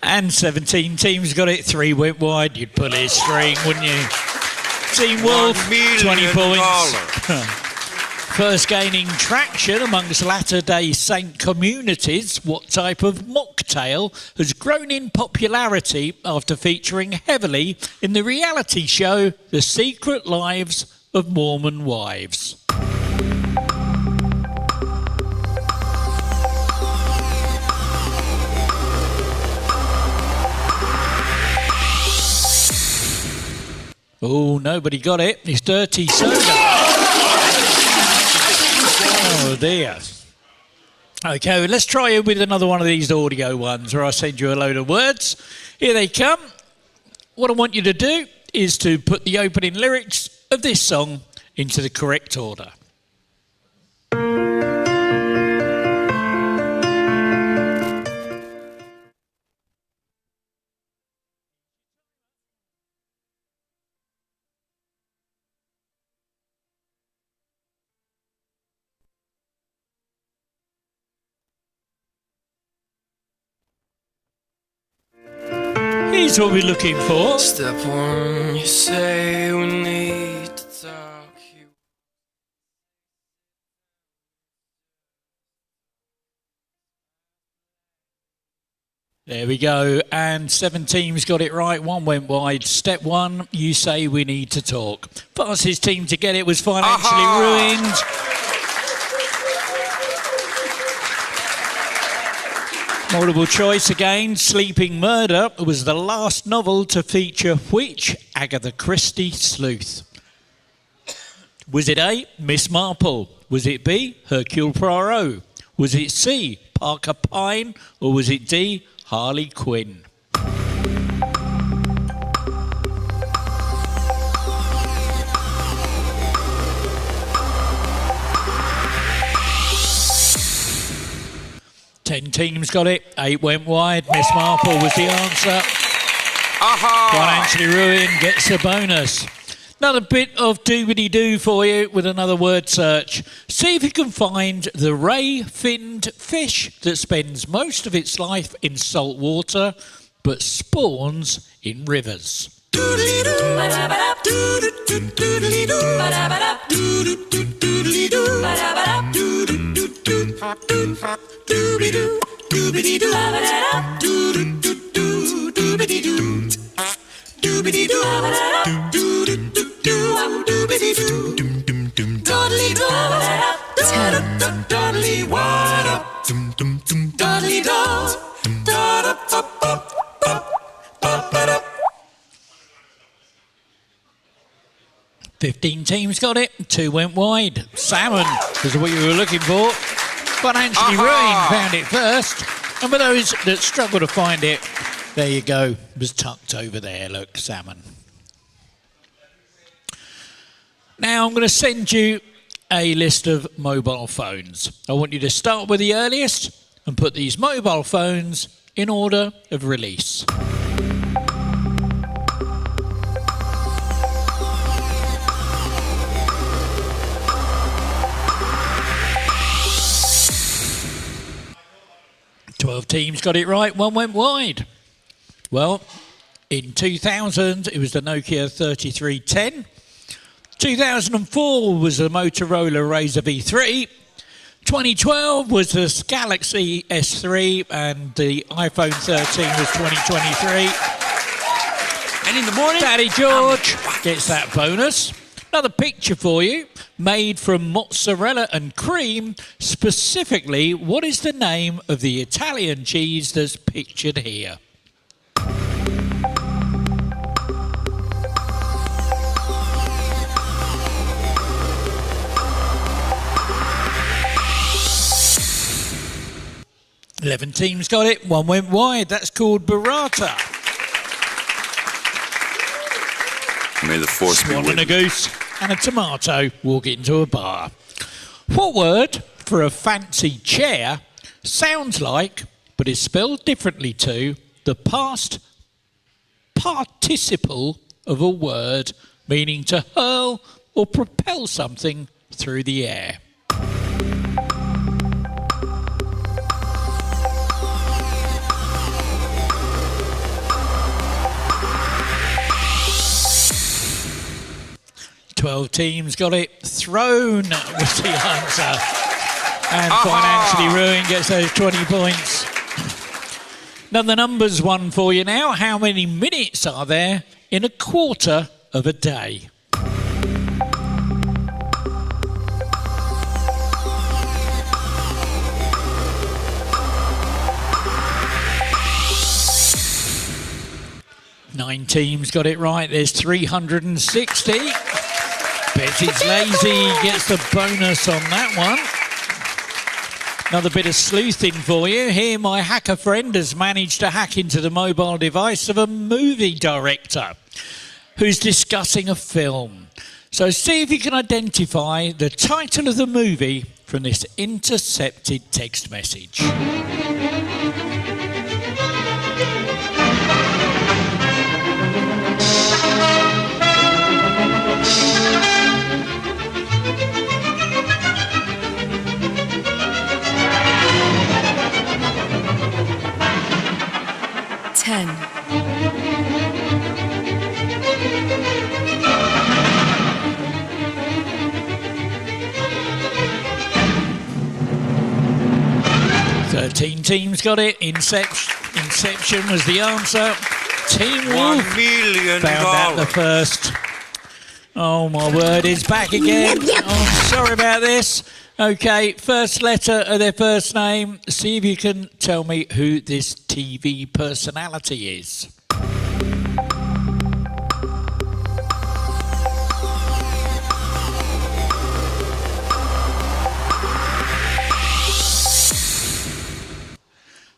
Speaker 1: And 17 teams got it. 3 went wide. You'd pull his string, wouldn't you? Team Wolf, 20 points. First gaining traction amongst Latter-day Saint communities, what type of mocktail has grown in popularity after featuring heavily in the reality show The Secret Lives of Mormon Wives? Oh, nobody got it. It's dirty soda. Oh, dear. Okay, well, let's try it with another one of these audio ones where I send you a load of words. Here they come. What I want you to do is to put the opening lyrics of this song into the correct order. Here's what we're looking for.
Speaker 3: Step one, you say we need to talk.
Speaker 1: There we go, and 7 teams got it right, 1 went wide. Step 1, you say we need to talk. Fastest team to get it was financially ruined. Multiple choice again. Sleeping Murder was the last novel to feature which Agatha Christie sleuth? Was it A, Miss Marple? Was it B, Hercule Poirot? Was it C, Parker Pyne? Or was it D, Harley Quinn? Ten teams got it, 8 went wide. Miss Marple was the answer. Financially ruined gets a bonus. Another bit of doobity-doo for you with another word search. See if you can find the ray-finned fish that spends most of its life in salt water but spawns in rivers. 15 teams got it, 2 went wide. Salmon was what you were looking for. Financially ruined found it first. And for those that struggle to find it, there you go. It was tucked over there, look, salmon. Now I'm going to send you a list of mobile phones. I want you to start with the earliest and put these mobile phones in order of release. Teams got it right, 1 went wide. Well, in 2000, it was the Nokia 3310. 2004 was the Motorola Razr V3. 2012 was the Galaxy S3, and the iPhone 13 was 2023.
Speaker 4: And in the morning,
Speaker 1: Daddy George gets that bonus. Another picture for you, made from mozzarella and cream. Specifically, what is the name of the Italian cheese that's pictured here? Eleven teams got it, 1 went wide. That's called burrata.
Speaker 5: May the force be
Speaker 1: Swan
Speaker 5: with
Speaker 1: and a
Speaker 5: you.
Speaker 1: goose and a tomato walk into a bar. What word for a fancy chair sounds like, but is spelled differently to, the past participle of a word, meaning to hurl or propel something through the air? Twelve teams got it. Thrown was the answer. And financially ruined gets those 20 points. Now the numbers one for you now. How many minutes are there in a quarter of a day? Nine teams got it right. There's 360. Betty's Lazy gets the bonus on that one. Another bit of sleuthing for you. Here, my hacker friend has managed to hack into the mobile device of a movie director who's discussing a film. So see if you can identify the title of the movie from this intercepted text message. 13 teams got it. Inception was the answer. Team Wolf
Speaker 5: $1 million.
Speaker 1: found out the first. Oh, my word, it's back again. Oh, sorry about this. Okay, first letter of their first name. See if you can tell me who this TV personality is.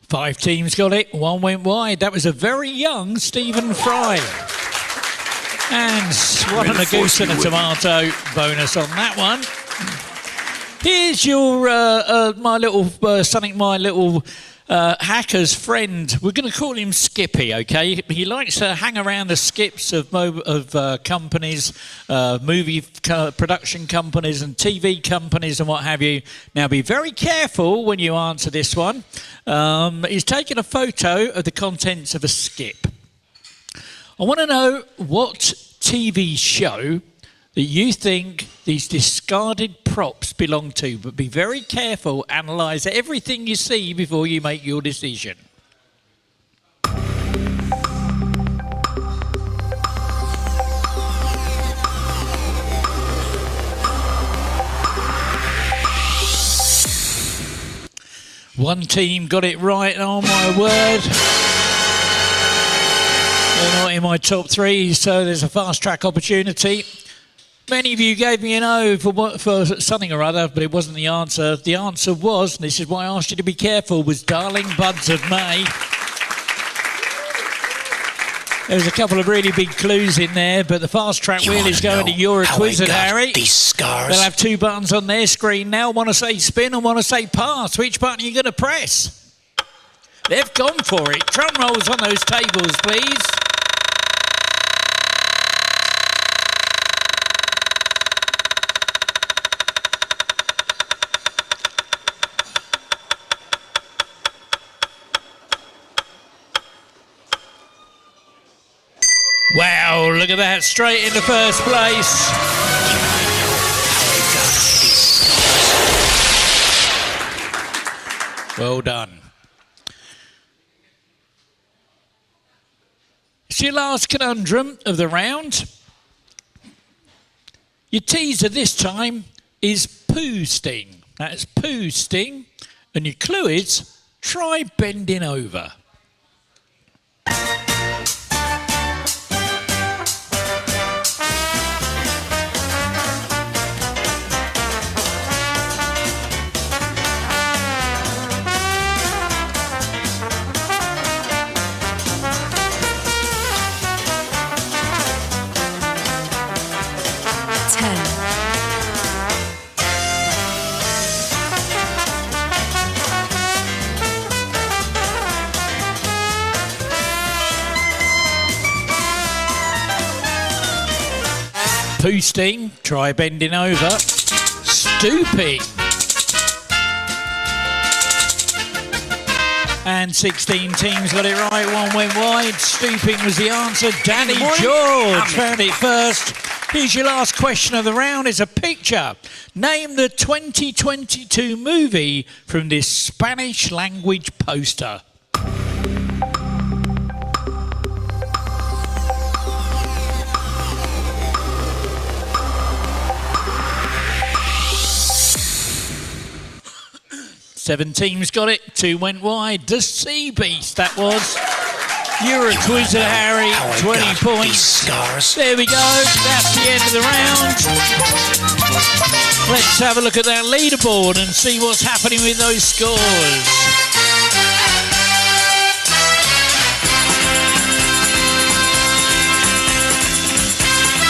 Speaker 1: Five teams got it, one went wide. That was a very young Stephen Fry. And one and a goose and a tomato bonus on that one. Here's your my little hacker's friend. We're going to call him Skippy, okay? He likes to hang around the skips of companies, movie production companies and TV companies and what have you. Now, be very careful when you answer this one. He's taken a photo of the contents of a skip. I want to know what TV show that you think these discarded props belong to, but be very careful, analyse everything you see before you make your decision. One team got it right, oh my word. They're not in my top three, so there's a fast track opportunity. Many of you gave me an O for something or other, but it wasn't the answer. The answer was, and this is why I asked you to be careful, was Darling Buds of May. There's a couple of really big clues in there, but the fast track wheel is going to your quiz and Harry.
Speaker 4: These scars.
Speaker 1: They'll have two buttons on their screen now. Want to say spin and want to say pass. Which button are you going to press? They've gone for it. Drum rolls on those tables, please. Wow, look at that, straight into first place. Well done. It's your last conundrum of the round. Your teaser this time is poo sting. That's poo sting. And your clue is try bending over. Poosting, try bending over. Stooping. And 16 teams got it right, one went wide. Stooping was the answer. Danny George found it first. Here's your last question of the round. It's a picture. Name the 2022 movie from this Spanish language poster. Seven teams got it, two went wide. The Sea Beast, that was. You're a quizzer, Harry, 20 points. There we go, that's the end of the round. Let's have a look at that leaderboard and see what's happening with those scores.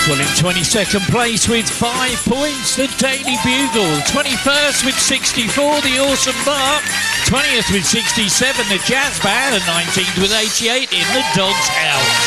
Speaker 1: Well, in 22nd place with 5 points, the Daily Bugle. 21st with 64, the Awesome Bar. 20th with 67, the Jazz Band. And 19th with 88 in the Dog's House.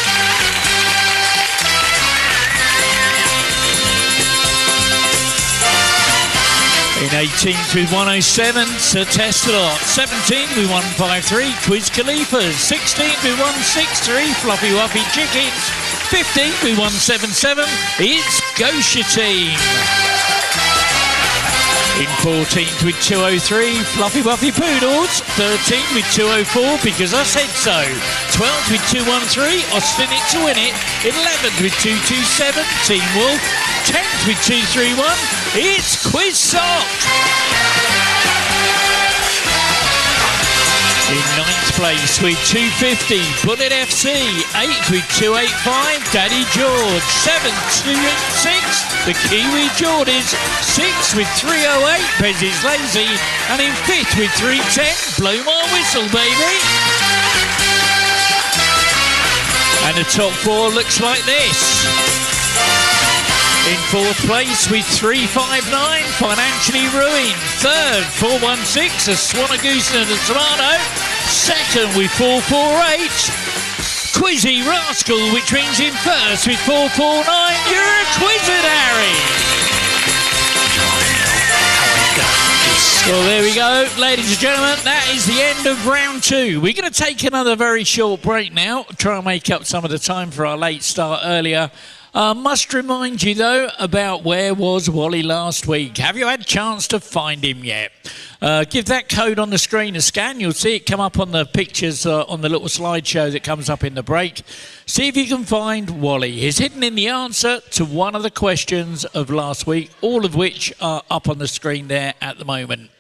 Speaker 1: In 18th with 107, Sir Testelot. 17th with 153, Quiz Khalifas. 16th with 163, Fluffy Wuffy Chickens. 15th with 177, it's Gosha Team. In 14th with 203, Fluffy Buffy Poodles. 13th with 204, Because I Said So. 12th with 213, Austin It to Win It. 11th with 227, Team Wolf. 10th with 231, it's Quiz Sock. In 9th place with 250, BulletFC. 8th with 285, Daddy George. 7th, 286, the Kiwi Geordies. 6th with 308, Pez's Lazy. And in 5th with 310, Blow My Whistle, baby. And the top 4 looks like this. In 4th place with 359, Financially Ruined. 3rd, 416, a Swanagoose and a Tomato. 2nd with 448, Quizzy Rascal, which rings in 1st with 449. You're a Quizzard, Harry. Well, there we go, ladies and gentlemen. That is the end of round 2. We're going to take another very short break now. Try and make up some of the time for our late start earlier. Must remind you, though, about where was Wally last week. Have you had a chance to find him yet? Give that code on the screen a scan. You'll see it come up on the pictures on the little slideshow that comes up in the break. See if you can find Wally. He's hidden in the answer to one of the questions of last week, all of which are up on the screen there at the moment.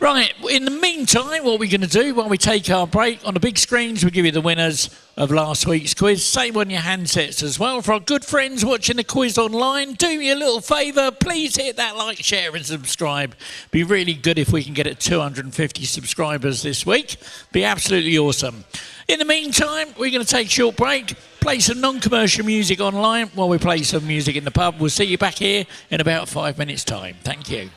Speaker 1: Right, in the meantime, what we're going to do while we take our break, on the big screens, we'll give you the winners of last week's quiz. Same on your handsets as well. For our good friends watching the quiz online, do me a little favour. Please hit that like, share and subscribe. Be really good if we can get it 250 subscribers this week. Be absolutely awesome. In the meantime, we're going to take a short break, play some non-commercial music online while we play some music in the pub. We'll see you back here in about 5 minutes' time. Thank you.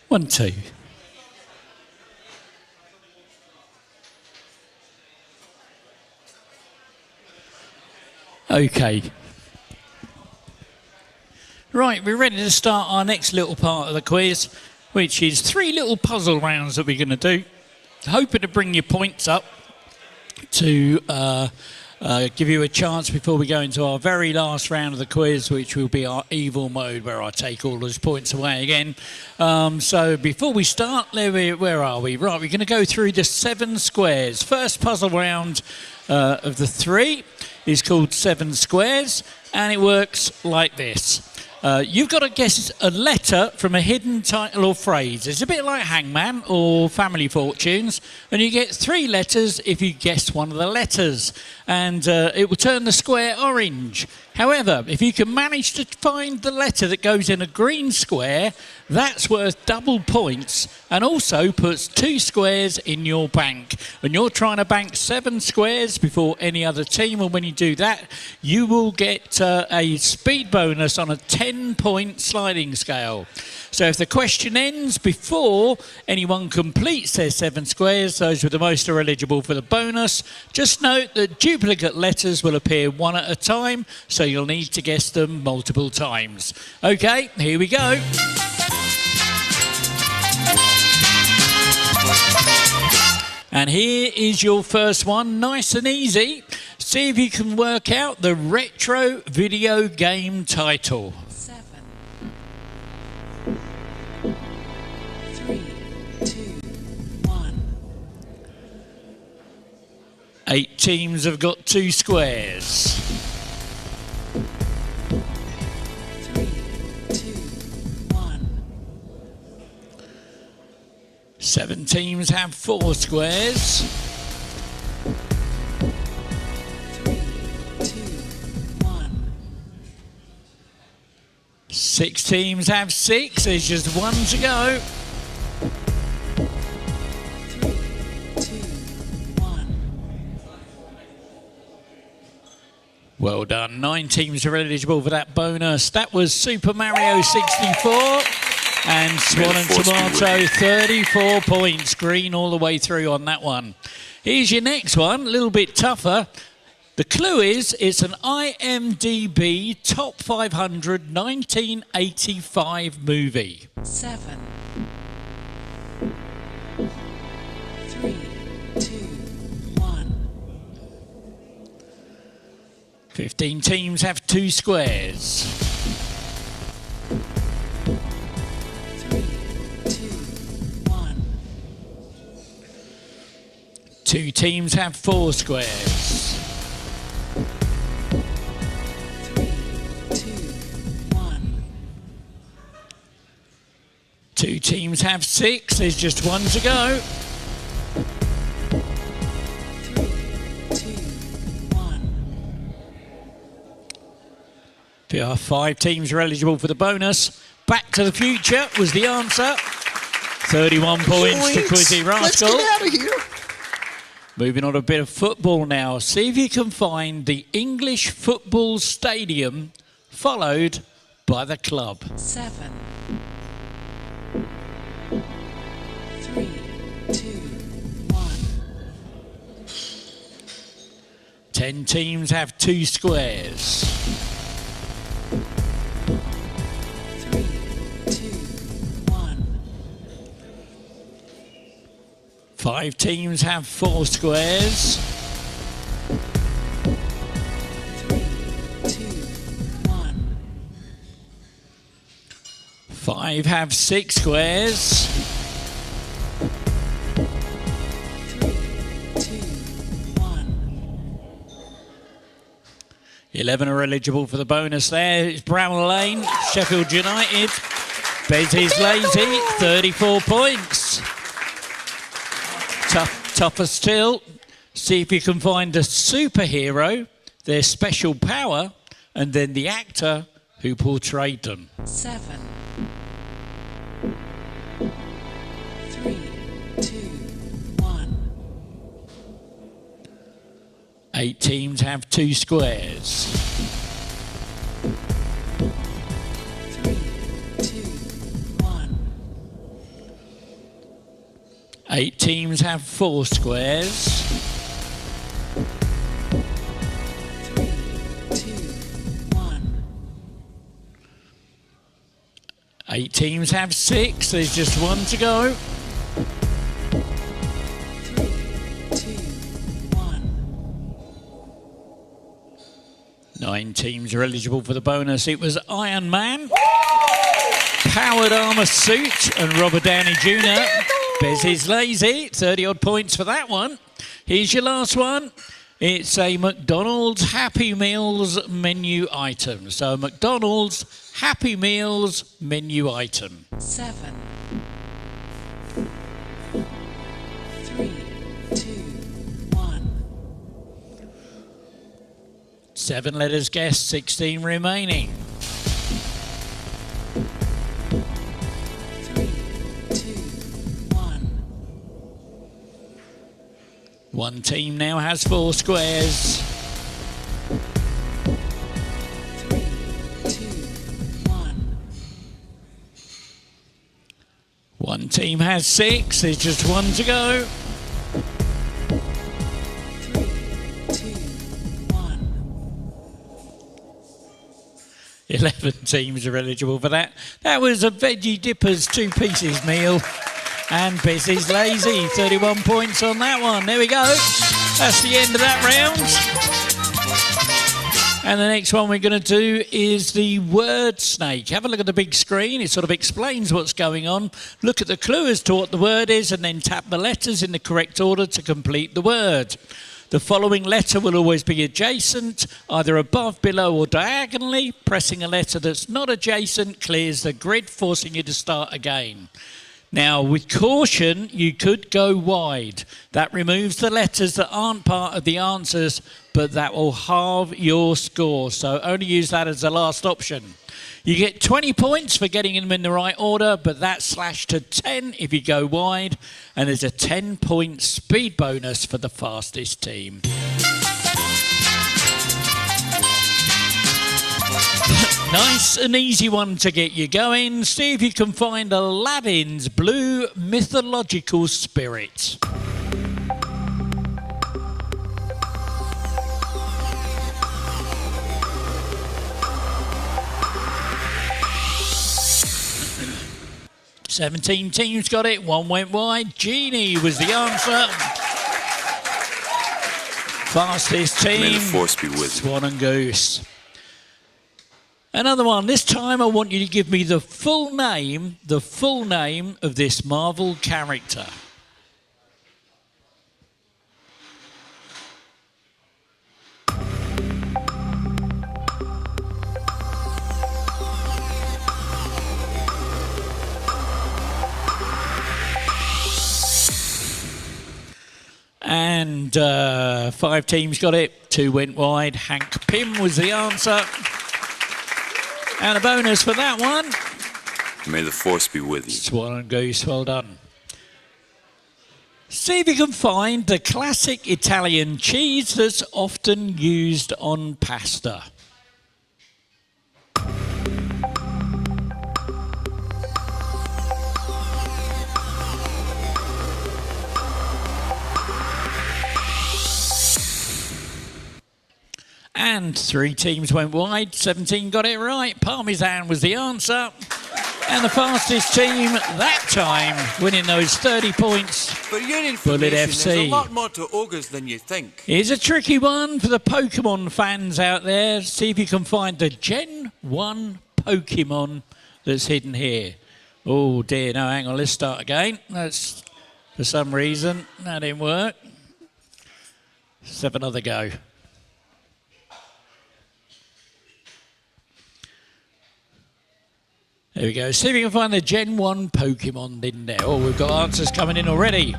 Speaker 1: 1, 2. Okay. Right, we're ready to start our next little part of the quiz, which is 3 little puzzle rounds that we're going to do. Hoping to bring your points up to give you a chance before we go into our very last round of the quiz, which will be our evil mode, where I take all those points away again. So before we start, where are we? Right, we're going to go through the 7 squares. First puzzle round of the 3 is called 7 squares, and it works like this. You've got to guess a letter from a hidden title or phrase. It's a bit like Hangman or Family Fortunes, and you get 3 letters if you guess one of the letters, and it will turn the square orange. However, if you can manage to find the letter that goes in a green square, that's worth double points and also puts 2 squares in your bank. And you're trying to bank 7 squares before any other team, and when you do that, you will get a speed bonus on a 10-point sliding scale. So if the question ends before anyone completes their 7 squares, those with the most are eligible for the bonus. Just note that duplicate letters will appear one at a time, so you'll need to guess them multiple times. Okay, here we go. And here is your first one, nice and easy. See if you can work out the retro video game title.
Speaker 6: 7, 3, 2, 1.
Speaker 1: 8 teams have got 2 squares.
Speaker 6: 3, 2, 1.
Speaker 1: 7 teams have 4 squares.
Speaker 6: 3, 2, 1.
Speaker 1: 6 teams have 6. There's just 1 to go.
Speaker 6: 3, 2, 1.
Speaker 1: Well done. 9 teams are eligible for that bonus. That was Super Mario 64 and Swan and Tomato, 34 points. Green all the way through on that one. Here's your next one, a little bit tougher. The clue is it's an IMDb Top 500 1985 movie.
Speaker 6: 7, 3, 2, 1.
Speaker 1: 15 teams have 2 squares.
Speaker 6: 3, 2, 1.
Speaker 1: 2 teams have 4 squares.
Speaker 6: 3, 2, 1.
Speaker 1: 2 teams have 6. There's just 1 to go.
Speaker 6: 3, 2, 1.
Speaker 1: PR 5 teams are eligible for the bonus. Back to the Future was the answer. 31 points to Quizzy Rascal.
Speaker 7: Let's get out of here.
Speaker 1: Moving on to a bit of football now. See if you can find the English football stadium followed by the club.
Speaker 6: 7, 3, 2, 1.
Speaker 1: 10 teams have 2 squares.
Speaker 6: 3, 2, 1.
Speaker 1: 5 teams have 4 squares.
Speaker 6: 3, 2, 1.
Speaker 1: 5 have 6 squares.
Speaker 6: 3, 2, 1.
Speaker 1: 11 are eligible for the bonus there. It's Brown Lane, Sheffield United. Bezzy's Lazy, 34 points. Tougher still. See if you can find the superhero, their special power, and then the actor who portrayed them.
Speaker 6: 7, 3, 2, 1.
Speaker 1: 8 teams have 2 squares.
Speaker 6: 3, 2, 1.
Speaker 1: 8 teams have 4 squares.
Speaker 6: 3, 2, 1.
Speaker 1: 8 teams have 6. There's just 1 to go.
Speaker 6: 3, 2, 1.
Speaker 1: 9 teams are eligible for the bonus. It was Iron Man, Powered Armour Suit, and Robert Downey Jr. Bez is lazy. 30 odd points for that one. Here's your last one. It's a McDonald's Happy Meals menu item. So McDonald's Happy Meals menu item.
Speaker 6: 7, 3, 2, 1.
Speaker 1: 7 letters guessed, 16 remaining.
Speaker 6: 3, 2, 1.
Speaker 1: 1 team now has 4 squares.
Speaker 6: 3, 2, 1.
Speaker 1: 1 team has 6. There's just 1 to go.
Speaker 6: 3, 2, 1.
Speaker 1: 11 teams are eligible for that. That was a Veggie Dippers 2 pieces meal. And Biz is lazy. 31 points on that one. There we go. That's the end of that round. And the next one we're going to do is the word snake. Have a look at the big screen. It sort of explains what's going on. Look at the clue as to what the word is and then tap the letters in the correct order to complete the word. The following letter will always be adjacent, either above, below or diagonally. Pressing a letter that's not adjacent clears the grid, forcing you to start again. Now, with caution, you could go wide. That removes the letters that aren't part of the answers, but that will halve your score. So only use that as the last option. You get 20 points for getting them in the right order, but that's slashed to 10 if you go wide. And there's a 10-point speed bonus for the fastest team. Nice and easy one to get you going. See if you can find Aladdin's blue mythological spirit. Seventeen teams got it. 1 went wide. Genie was the answer. Fastest team.
Speaker 5: May the force be with you.
Speaker 1: Swan and Goose. Another one. This time I want you to give me the full name of this Marvel character. And 5 teams got it. 2 went wide. Hank Pym was the answer. And a bonus for that one.
Speaker 5: May the force be with you.
Speaker 1: Swan and Goose, well done. See if you can find the classic Italian cheese that's often used on pasta. And 3 teams went wide, 17 got it right. Parmesan was the answer. And the fastest team that time, winning those 30 points,
Speaker 4: For your
Speaker 1: Bullet
Speaker 4: information,
Speaker 1: FC.
Speaker 4: there's a lot more to ogres than you think.
Speaker 1: Here's a tricky one for the Pokemon fans out there. See if you can find the Gen 1 Pokemon that's hidden here. Oh dear, no, hang on, let's start again. That's, for some reason, that didn't work. Let's have another go. There we go. See if we can find the Gen 1 Pokemon in there. Oh, we've got answers coming in already.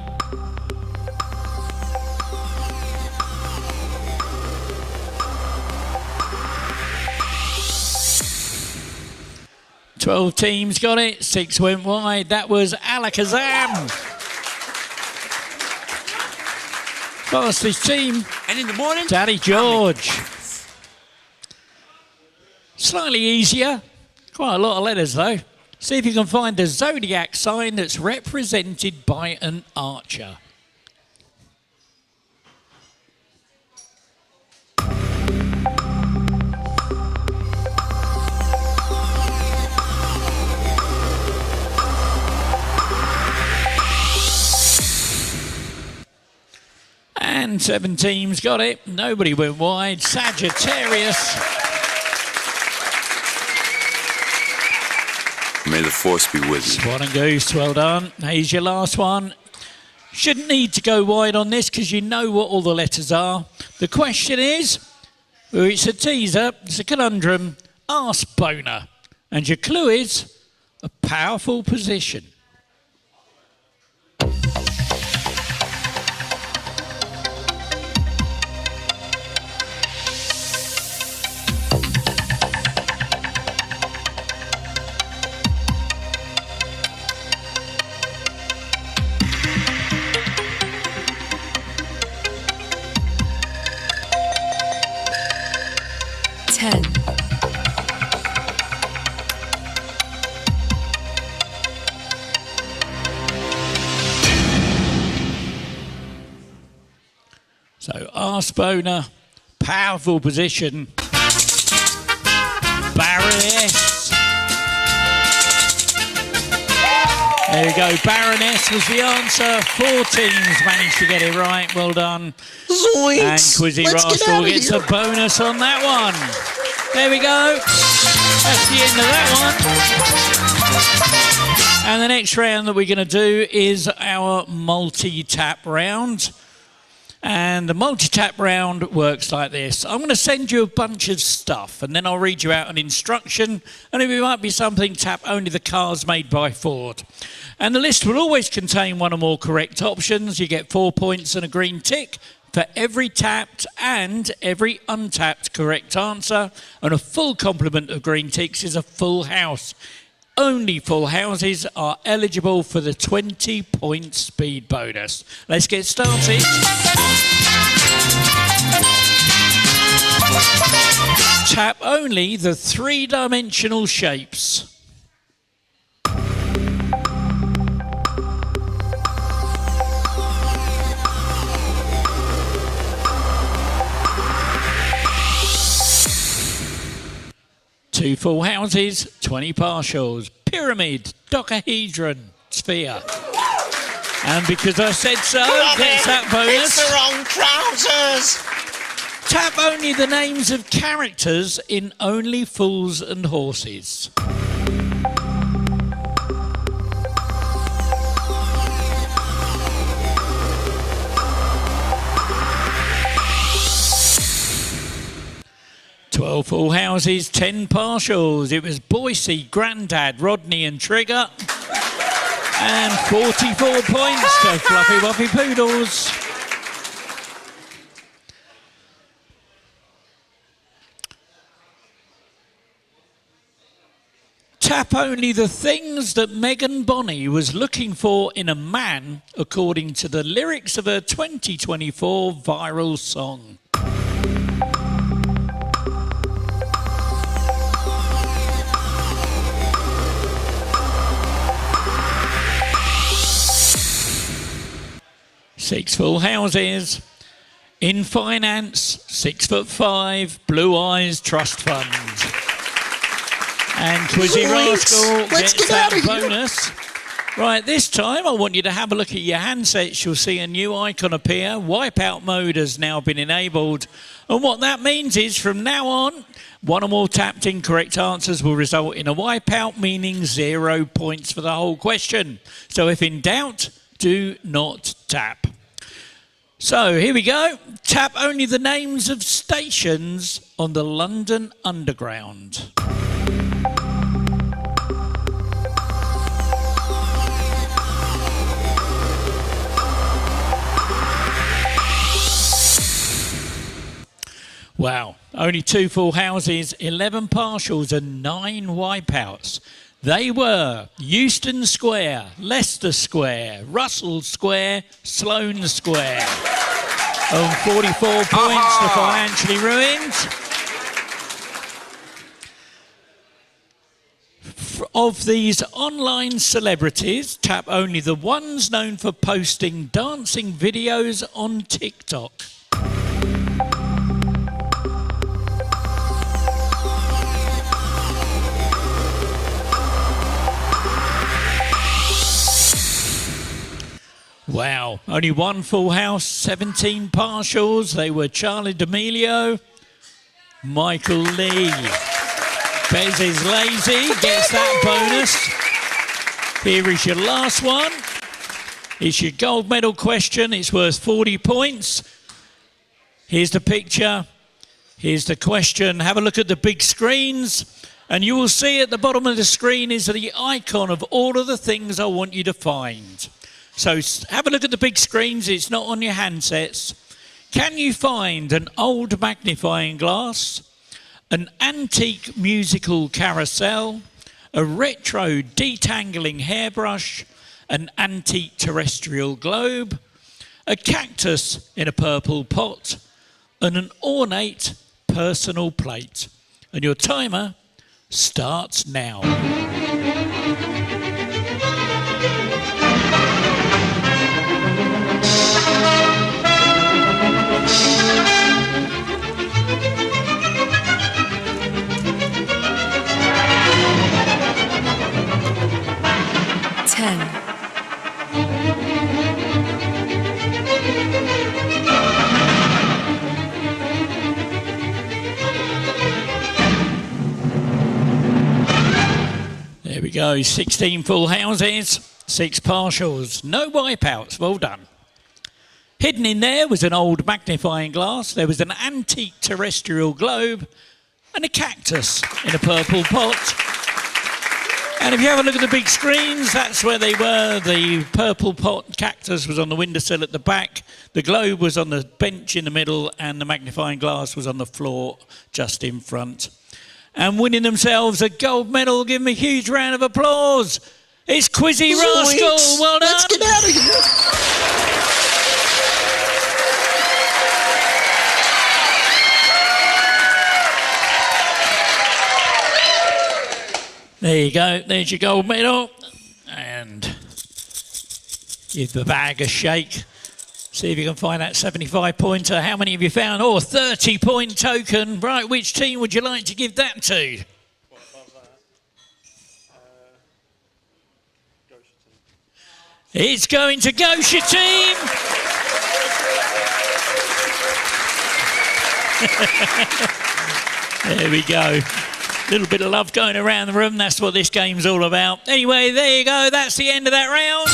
Speaker 1: Twelve teams got it. 6 went wide. That was Alakazam. Fastest team.
Speaker 4: And in the morning,
Speaker 1: Daddy George. Slightly easier. Quite a lot of letters though. See if you can find a zodiac sign that's represented by an archer. And 7 teams got it. Nobody went wide. Sagittarius.
Speaker 5: May the force be with you.
Speaker 1: Swan and Goose, well done. Here's your last one. Shouldn't need to go wide on this because you know what all the letters are. The question is, well, it's a teaser, it's a conundrum, ask boner. And your clue is a powerful position. So, arse boner, powerful position, Baroness. There you go, Baroness was the answer. 4 teams managed to get it right, well done.
Speaker 7: Zoinks.
Speaker 1: And Quizzy Rascal gets a bonus on that one. There we go, that's the end of that one. And the next round that we're going to do is our multi-tap round. And the multi-tap round works like this. I'm going to send you a bunch of stuff and then I'll read you out an instruction and it might be something tap only the cars made by Ford. And the list will always contain 1 or more correct options. You get 4 points and a green tick for every tapped and every untapped correct answer. And a full complement of green ticks is a full house. Only full houses are eligible for the 20-point speed bonus. Let's get started. Tap only the 3-dimensional shapes. Two full houses, 20 partials, pyramid, dodecahedron, sphere. And because I said so, gets that bonus.
Speaker 7: It's the wrong trousers.
Speaker 1: Tap only the names of characters in Only Fools and Horses. Twelve full houses, 10 partials. It was Boise, Grandad, Rodney and Trigger. And 44 points to Fluffy Wuffy Poodles. Tap only the things that Megan Bonney was looking for in a man according to the lyrics of her 2024 viral song. Six full houses. In finance, 6'5", Blue Eyes Trust Fund. And Quizzy Rascal gets that bonus. Right, this time I want you to have a look at your handsets. You'll see a new icon appear. Wipeout Mode has now been enabled. And what that means is from now on, 1 or more tapped incorrect answers will result in a wipeout, meaning 0 points for the whole question. So if in doubt, do not tap. So here we go. Tap only the names of stations on the London Underground. Wow, only 2 full houses, 11 partials and 9 wipeouts. They were Euston Square, Leicester Square, Russell Square, Sloane Square. On 44 points to Financially Ruined. Of these online celebrities, tap only the ones known for posting dancing videos on TikTok. Wow, only one full house, 17 partials. They were Charlie D'Amelio, Michael Lee. Bez is lazy, gets that bonus. Here is your last one. It's your gold medal question. It's worth 40 points. Here's the picture. Here's the question. Have a look at the big screens. And you will see at the bottom of the screen is the icon of all of the things I want you to find. So have a look at the big screens. It's not on your handsets. Can you find an old magnifying glass, an antique musical carousel, a retro detangling hairbrush, an antique terrestrial globe, a cactus in a purple pot, and an ornate personal plate? And your timer starts now. There we go, 16 full houses, 6 partials, no wipeouts, well done. Hidden in there was an old magnifying glass, there was an antique terrestrial globe, and a cactus in a purple pot. And if you have a look at the big screens, that's where they were. The purple pot cactus was on the windowsill at the back, the globe was on the bench in the middle, and the magnifying glass was on the floor just in front. And winning themselves a gold medal, give them a huge round of applause. It's Quizzy Rascal, well done.
Speaker 7: Let's get out of here.
Speaker 1: There you go, there's your gold medal. And give the bag a shake. See if you can find that 75-pointer. How many have you found? Oh, 30-point token. Right, which team would you like to give that to? It's going to Gosha team. There we go. A little bit of love going around the room. That's what this game's all about. Anyway, there you go. That's the end of that round.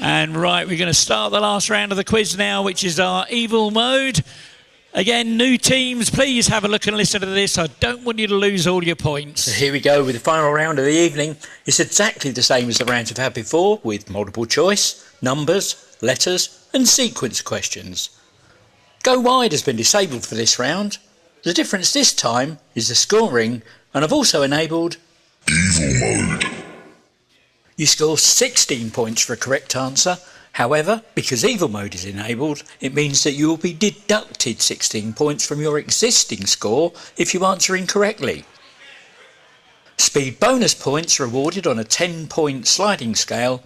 Speaker 1: And right, we're going to start the last round of the quiz now, which is our evil mode. Again, new teams, please have a look and listen to this. I don't want you to lose all your points.
Speaker 2: So here we go with the final round of the evening. It's exactly the same as the rounds we've had before, with multiple choice, numbers, letters and sequence questions. Go wide has been disabled for this round. The difference this time is the scoring, and I've also enabled Evil Mode. You score 16 points for a correct answer. However, because Evil Mode is enabled, it means that you will be deducted 16 points from your existing score if you answer incorrectly. Speed bonus points are awarded on a 10-point sliding scale.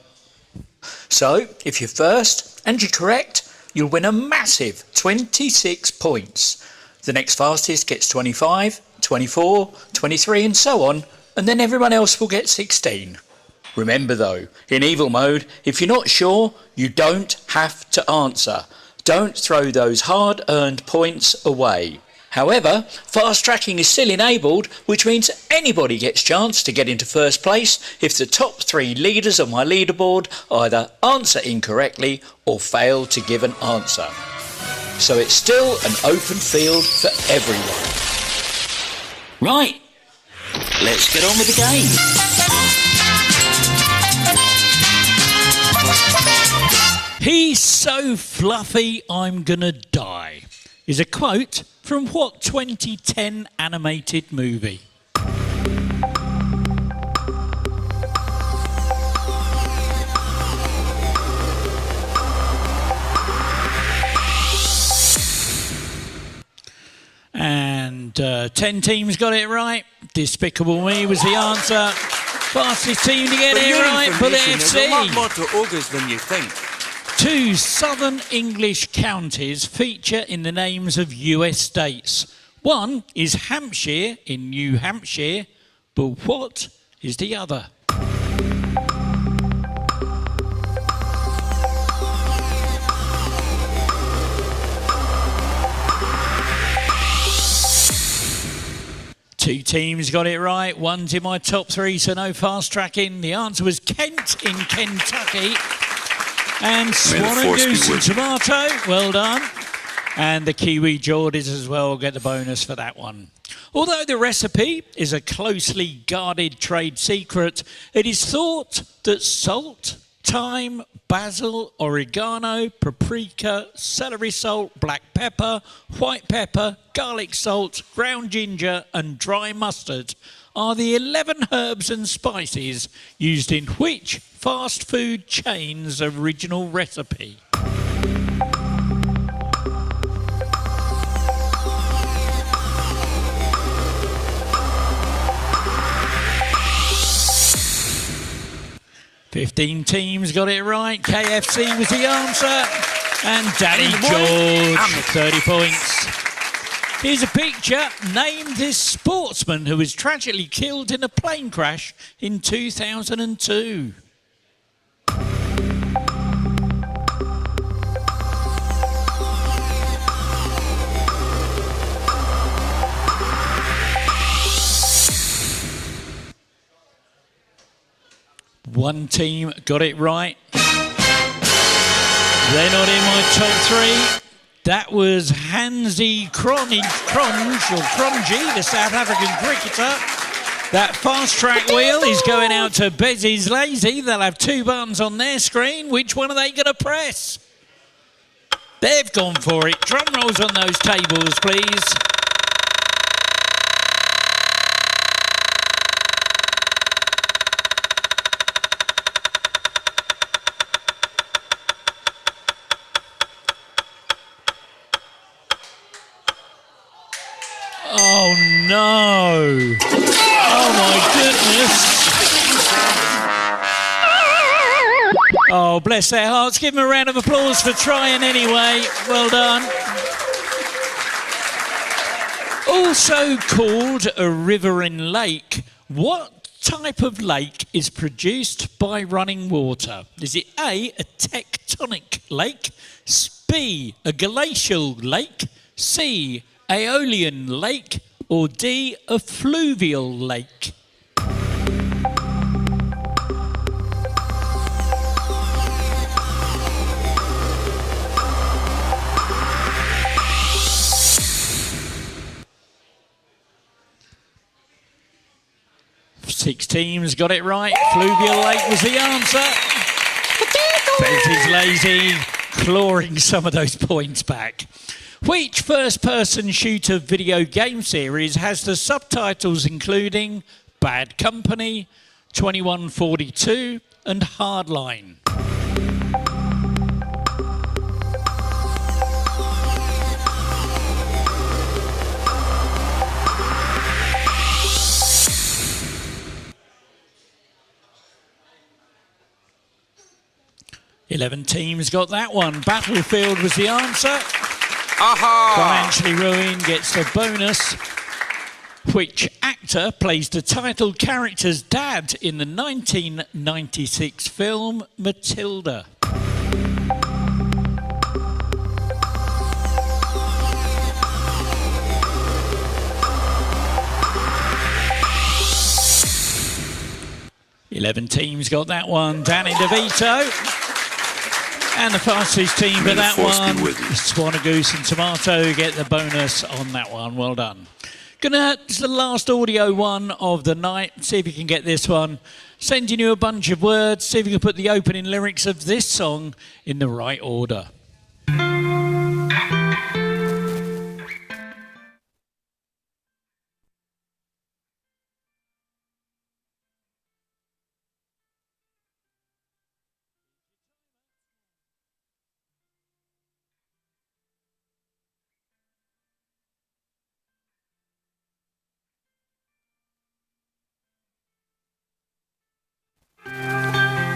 Speaker 2: So, if you're first and you're correct, you'll win a massive 26 points. The next fastest gets 25, 24, 23 and so on, and then everyone else will get 16. Remember though, in Evil Mode, if you're not sure, you don't have to answer. Don't throw those hard-earned points away. However, fast tracking is still enabled, which means anybody gets a chance to get into first place if the top 3 leaders on my leaderboard either answer incorrectly or fail to give an answer. So it's still an open field for everyone. Right, let's get on with the game.
Speaker 1: He's so fluffy, I'm gonna die, is a quote from what 2010 animated movie? And 10 teams got it right. Despicable Me was the answer. Fastest team to get
Speaker 4: For
Speaker 1: it
Speaker 4: your
Speaker 1: right,
Speaker 4: information, there's a lot
Speaker 1: BulletFC.
Speaker 4: more to ogres than you think.
Speaker 1: 2 southern English counties feature in the names of US states. One is Hampshire in New Hampshire, but what is the other? Two teams got it right. One's in my top 3, so no fast tracking. The answer was Kent in Kentucky. And Swan and Goose and Tomato, well done. And the Kiwi Geordies as well get the bonus for that one. Although the recipe is a closely guarded trade secret, it is thought that salt, thyme, basil, oregano, paprika, celery salt, black pepper, white pepper, garlic salt, ground ginger and dry mustard are the 11 herbs and spices used in which fast food chain's original recipe? Fifteen teams got it right. KFC was the answer. And Danny George, 30 points. Here's a picture. Name this sportsman who was tragically killed in a plane crash in 2002. One team got it right. They're not in my top 3. That was Hansi Cronje, the South African cricketer. That fast track wheel is going out to Bezzy's Lazy. They'll have 2 buttons on their screen. Which one are they going to press? They've gone for it. Drum rolls on those tables, please. Oh no! Oh my goodness! Oh, bless their hearts. Give them a round of applause for trying anyway. Well done. Also called a riverine lake, what type of lake is produced by running water? Is it A, a tectonic lake, B, a glacial lake, C, Aeolian lake, or D, a fluvial lake? Six teams got it right. Fluvial lake was the answer. Bezzy's Lazy clawing some of those points back. Which first-person shooter video game series has the subtitles including Bad Company, 2142 and Hardline? Eleven teams got that one. Battlefield was the answer. Financially ruined, gets the bonus. Which actor plays the title character's dad in the 1996 film Matilda? Eleven teams got that one. Danny DeVito. And the fastest team for that one, Swan, a Goose and Tomato, get the bonus on that one. Well done. It's the last audio one of the night. See if you can get this one. Sending you a bunch of words. See if you can put the opening lyrics of this song in the right order.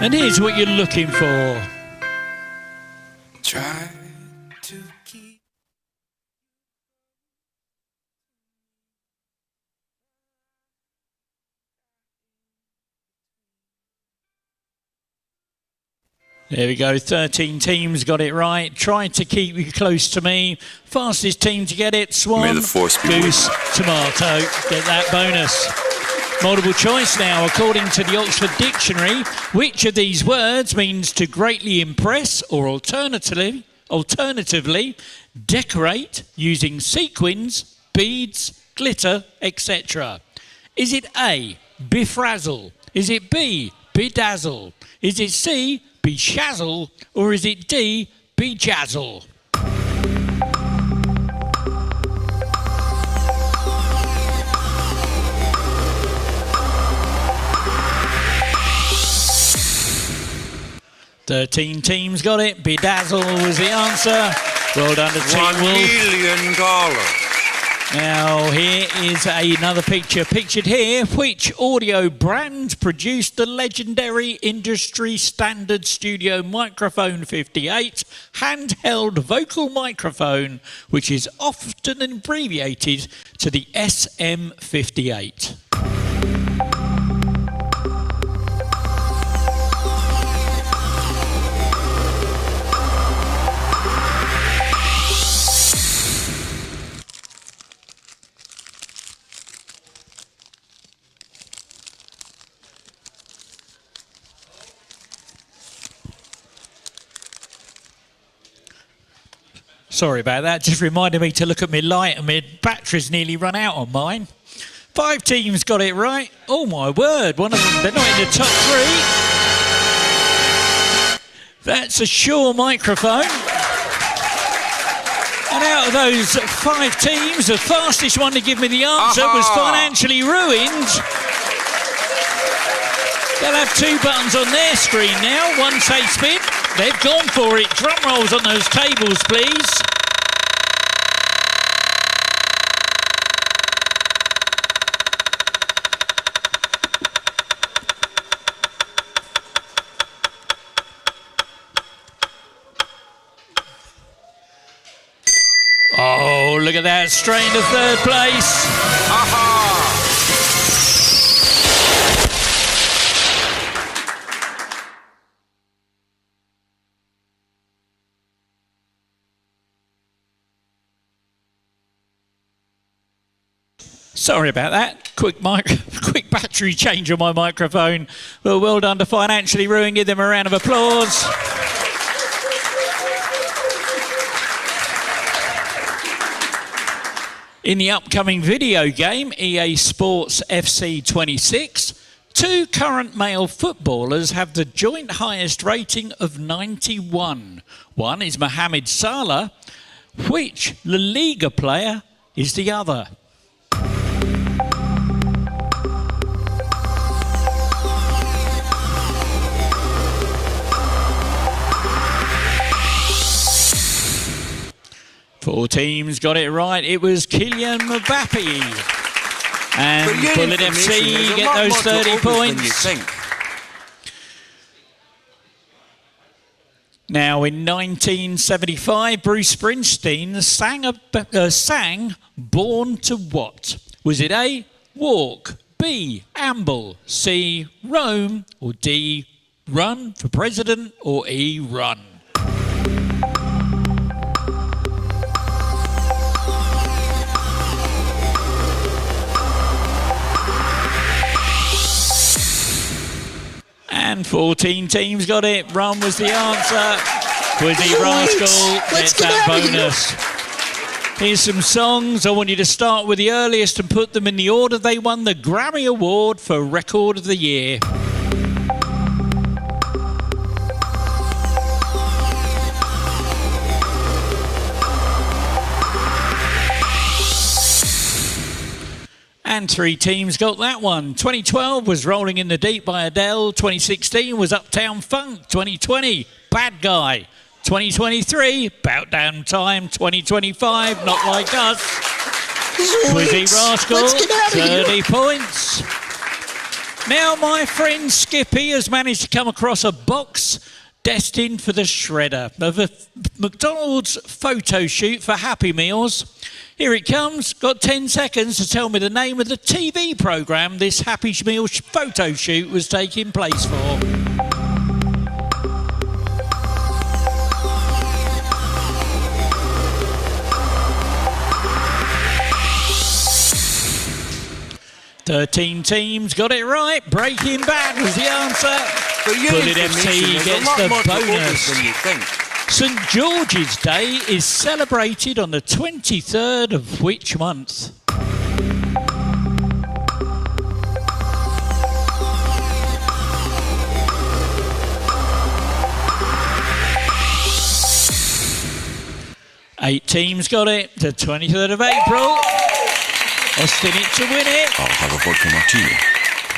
Speaker 1: And here's what you're looking for.
Speaker 3: Try to keep.
Speaker 1: There we go, 13 teams got it right. Tried to keep you close to me. Fastest team to get it, Swan,
Speaker 5: May the force be with
Speaker 1: Goose, Tomato. Get that bonus. Multiple choice now. According to the Oxford Dictionary, which of these words means to greatly impress or alternatively decorate using sequins, beads, glitter, etc.? Is it A, befrazzle? Is it B, bedazzle? Is it C, beshazzle? Or is it D, bejazzle? Thirteen teams got it. Bedazzle was the answer. Well done to Team
Speaker 4: $1
Speaker 1: Wolf.
Speaker 4: million.
Speaker 1: Now, here is another picture. Pictured here, which audio brand produced the legendary industry standard studio microphone 58 handheld vocal microphone, which is often abbreviated to the SM58? Sorry about that, just reminded me to look at my light and my battery's nearly run out on mine. 5 teams got it right. Oh my word, one of them, they're not in the top 3. That's a Shure microphone. And out of those 5 teams, the fastest one to give me the answer was Financially Ruined. They'll have 2 buttons on their screen now. One say spin. They've gone for it. Drum rolls on those tables, please. Oh, look at that. Straight into 3rd place. Sorry about that. Quick battery change on my microphone. Well done to Financially Ruined. Give them a round of applause. In the upcoming video game, EA Sports FC 26, 2 current male footballers have the joint highest rating of 91. One is Mohamed Salah. Which La Liga player is the other? Four teams got it right. It was Kylian Mbappe. And BulletFC get those 30 points. Now, in 1975, Bruce Springsteen sang Born to What? Was it A, walk, B, amble, C, roam, or D, run for president, or E, run? And 14 teams got it. Run was the answer. Quizzy Rascal gets that bonus. Here's some songs. I want you to start with the earliest and put them in the order they won the Grammy Award for Record of the Year. And 3 teams got that one. 2012 was Rolling in the Deep by Adele. 2016 was Uptown Funk. 2020, Bad Guy. 2023, About Damn Time. 2025, Not Like Us. Quizzy Rascal, 30 points. Now, my friend Skippy has managed to come across a box destined for the shredder of a McDonald's photo shoot for Happy Meals. Here it comes. Got 10 seconds to tell me the name of the TV programme this Happy Meals photo shoot was taking place for. Thirteen teams got it right. Breaking Bad was the answer.
Speaker 4: For your
Speaker 1: BulletFC
Speaker 4: information, there's
Speaker 1: gets
Speaker 4: a lot
Speaker 1: the
Speaker 4: more to
Speaker 1: bonus.
Speaker 4: August than you think.
Speaker 1: St George's Day is celebrated on the 23rd of which month? Eight teams got it. The 23rd of April. Austin it to win it.
Speaker 5: I'll have a vodka martini.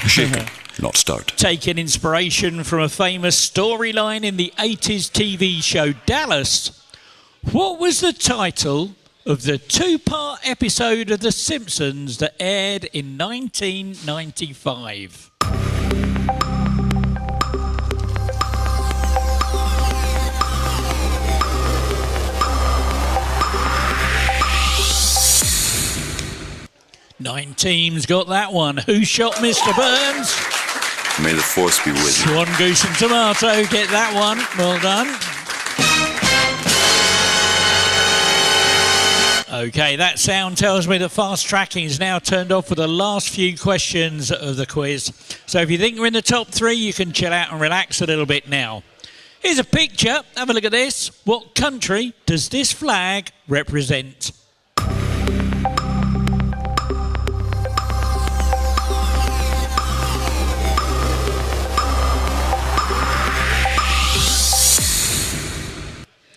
Speaker 5: Shaken, not stirred.
Speaker 1: Taking inspiration from a famous storyline in the 80s TV show Dallas, what was the title of the two-part episode of The Simpsons that aired in 1995? Nine teams got that one. Who shot Mr. Burns?
Speaker 5: May the force be with you.
Speaker 1: Swan, Goose and Tomato get that one. Well done. Okay, that sound tells me that fast tracking is now turned off for the last few questions of the quiz. So if you think you're in the top three, you can chill out and relax a little bit now. Here's a picture. Have a look at this. What country does this flag represent?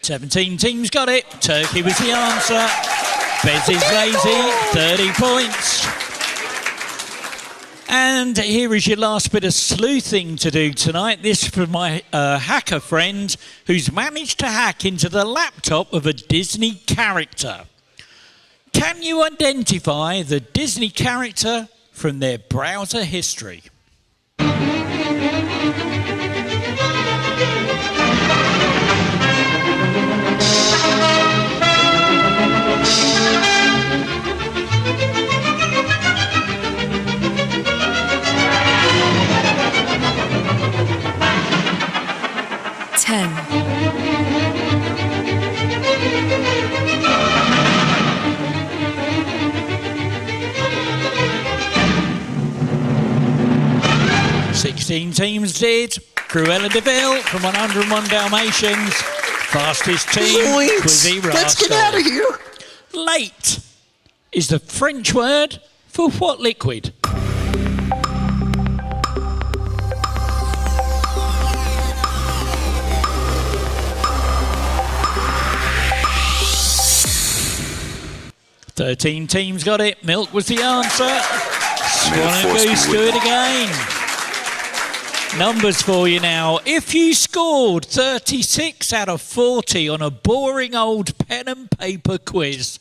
Speaker 1: Seventeen teams got it. Turkey was the answer. Bez is lazy. 30 points. And here is your last bit of sleuthing to do tonight. This from my hacker friend who's managed to hack into the laptop of a Disney character. Can you identify the Disney character from their browser history? Teams did. Cruella de Vil from 101 Dalmatians. Fastest team, Quizzy Rascal.
Speaker 7: Let's get out of here.
Speaker 1: Late is the French word for what liquid? Thirteen teams got it. Milk was the answer. Swan and Goose do it again. Numbers for you now. If you scored 36 out of 40 on a boring old pen and paper quiz,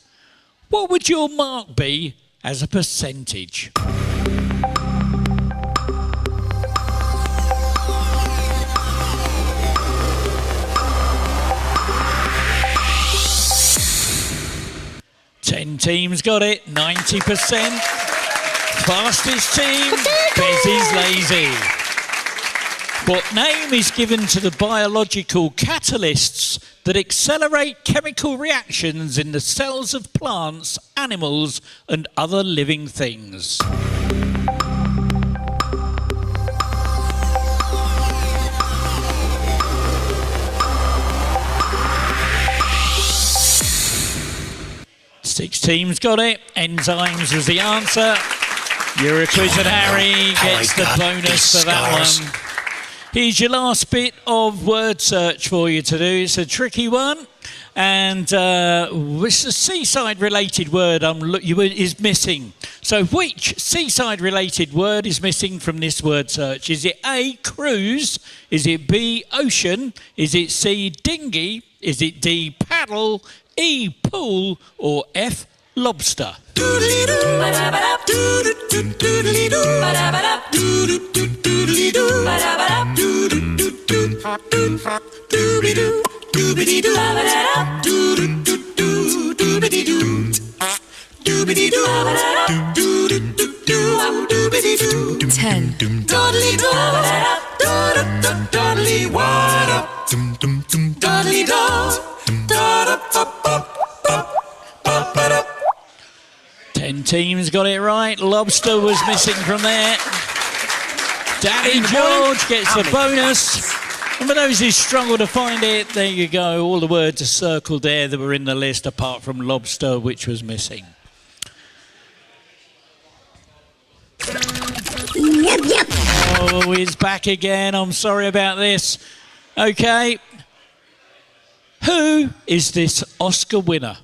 Speaker 1: what would your mark be as a percentage? Ten teams got it, 90%. Fastest team, Bez is lazy. What name is given to the biological catalysts that accelerate chemical reactions in the cells of plants, animals, and other living things? Six teams got it. Enzymes was the answer. You're a quiz and Harry gets the bonus for that one. Here's your last bit of word search for you to do. It's a tricky one. And it's a seaside-related word is missing. So which seaside-related word is missing from this word search? Is it A, cruise? Is it B, ocean? Is it C, dinghy? Is it D, paddle? E, pool? Or F, lobster?
Speaker 6: 10.
Speaker 1: Ten teams got it right. Lobster was missing from there. Danny George gets the bonus. And for those who struggle to find it, there you go. All the words are circled there that were in the list, apart from lobster, which was missing. Oh, he's back again. I'm sorry about this. Okay. Who is this Oscar winner?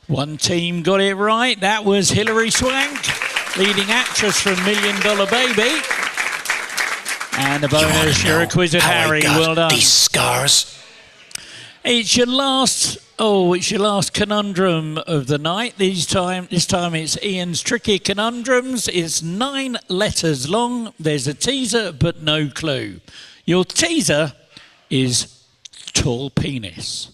Speaker 1: One team got it right. That was Hilary Swank, leading actress from $1 Million Baby. And the bonus, you're a quiz at Harry. Well done.
Speaker 8: These scars.
Speaker 1: It's your last conundrum of the night. This time it's Ian's tricky conundrums. It's 9 letters long. There's a teaser, but no clue. Your teaser is tall penis.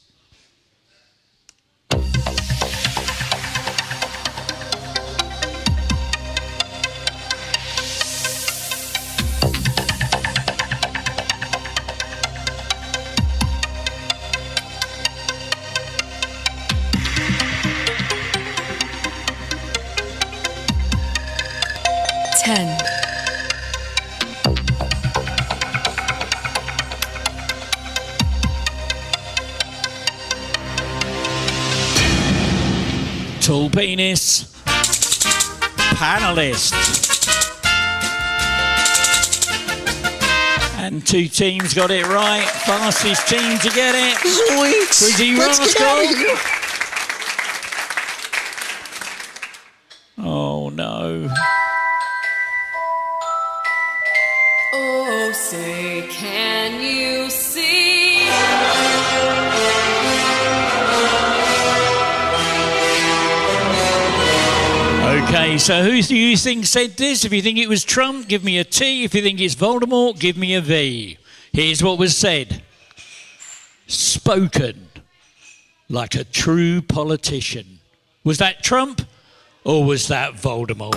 Speaker 1: Tall penis. Panelist. And 2 teams got it right. Fastest team to get it.
Speaker 7: Zoinks!
Speaker 1: Quizzy Rascal. Oh no.
Speaker 9: Oh, say, can you see?
Speaker 1: Okay, so who do you think said this? If you think it was Trump, give me a T. If you think it's Voldemort, give me a V. Here's what was said. Spoken like a true politician. Was that Trump or was that Voldemort?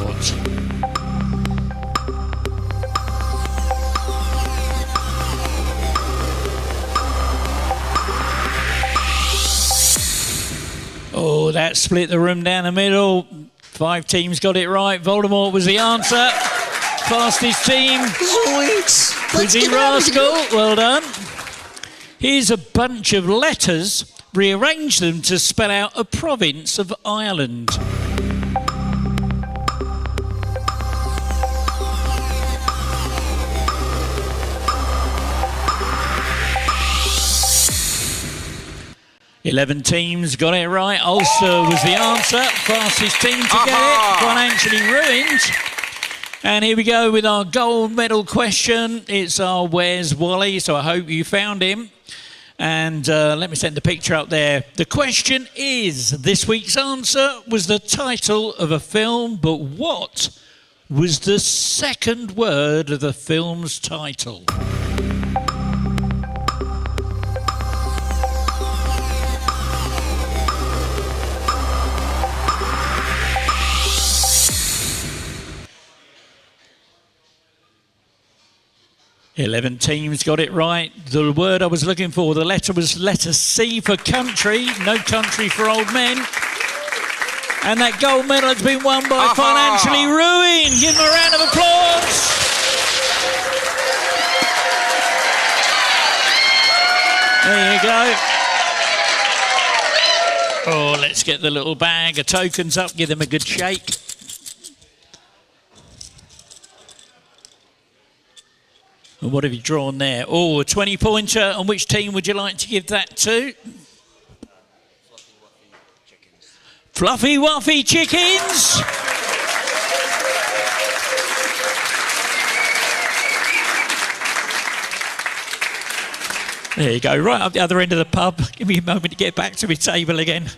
Speaker 1: Oh, that split the room down the middle. 5 teams got it right. Voldemort was the answer. Fastest team.
Speaker 7: Zoinks!
Speaker 1: Quizzy Rascal. Well done. Here's a bunch of letters. Rearrange them to spell out a province of Ireland. Eleven teams got it right. Ulster was the answer. Fastest team to get it. Financially ruined. And here we go with our gold medal question. It's our Where's Wally? So I hope you found him. And let me send the picture up there. The question is, this week's answer was the title of a film, but what was the second word of the film's title? Eleven teams got it right. The word I was looking for, the letter was letter C for country. No country for old men. And that gold medal has been won by Financially Ruined. Give them a round of applause. There you go. Oh, let's get the little bag of tokens up. Give them a good shake. And what have you drawn there? Oh, a 20-pointer. And which team would you like to give that to? Fluffy Wuffy Chickens. There you go, right up the other end of the pub. Give me a moment to get back to my table again.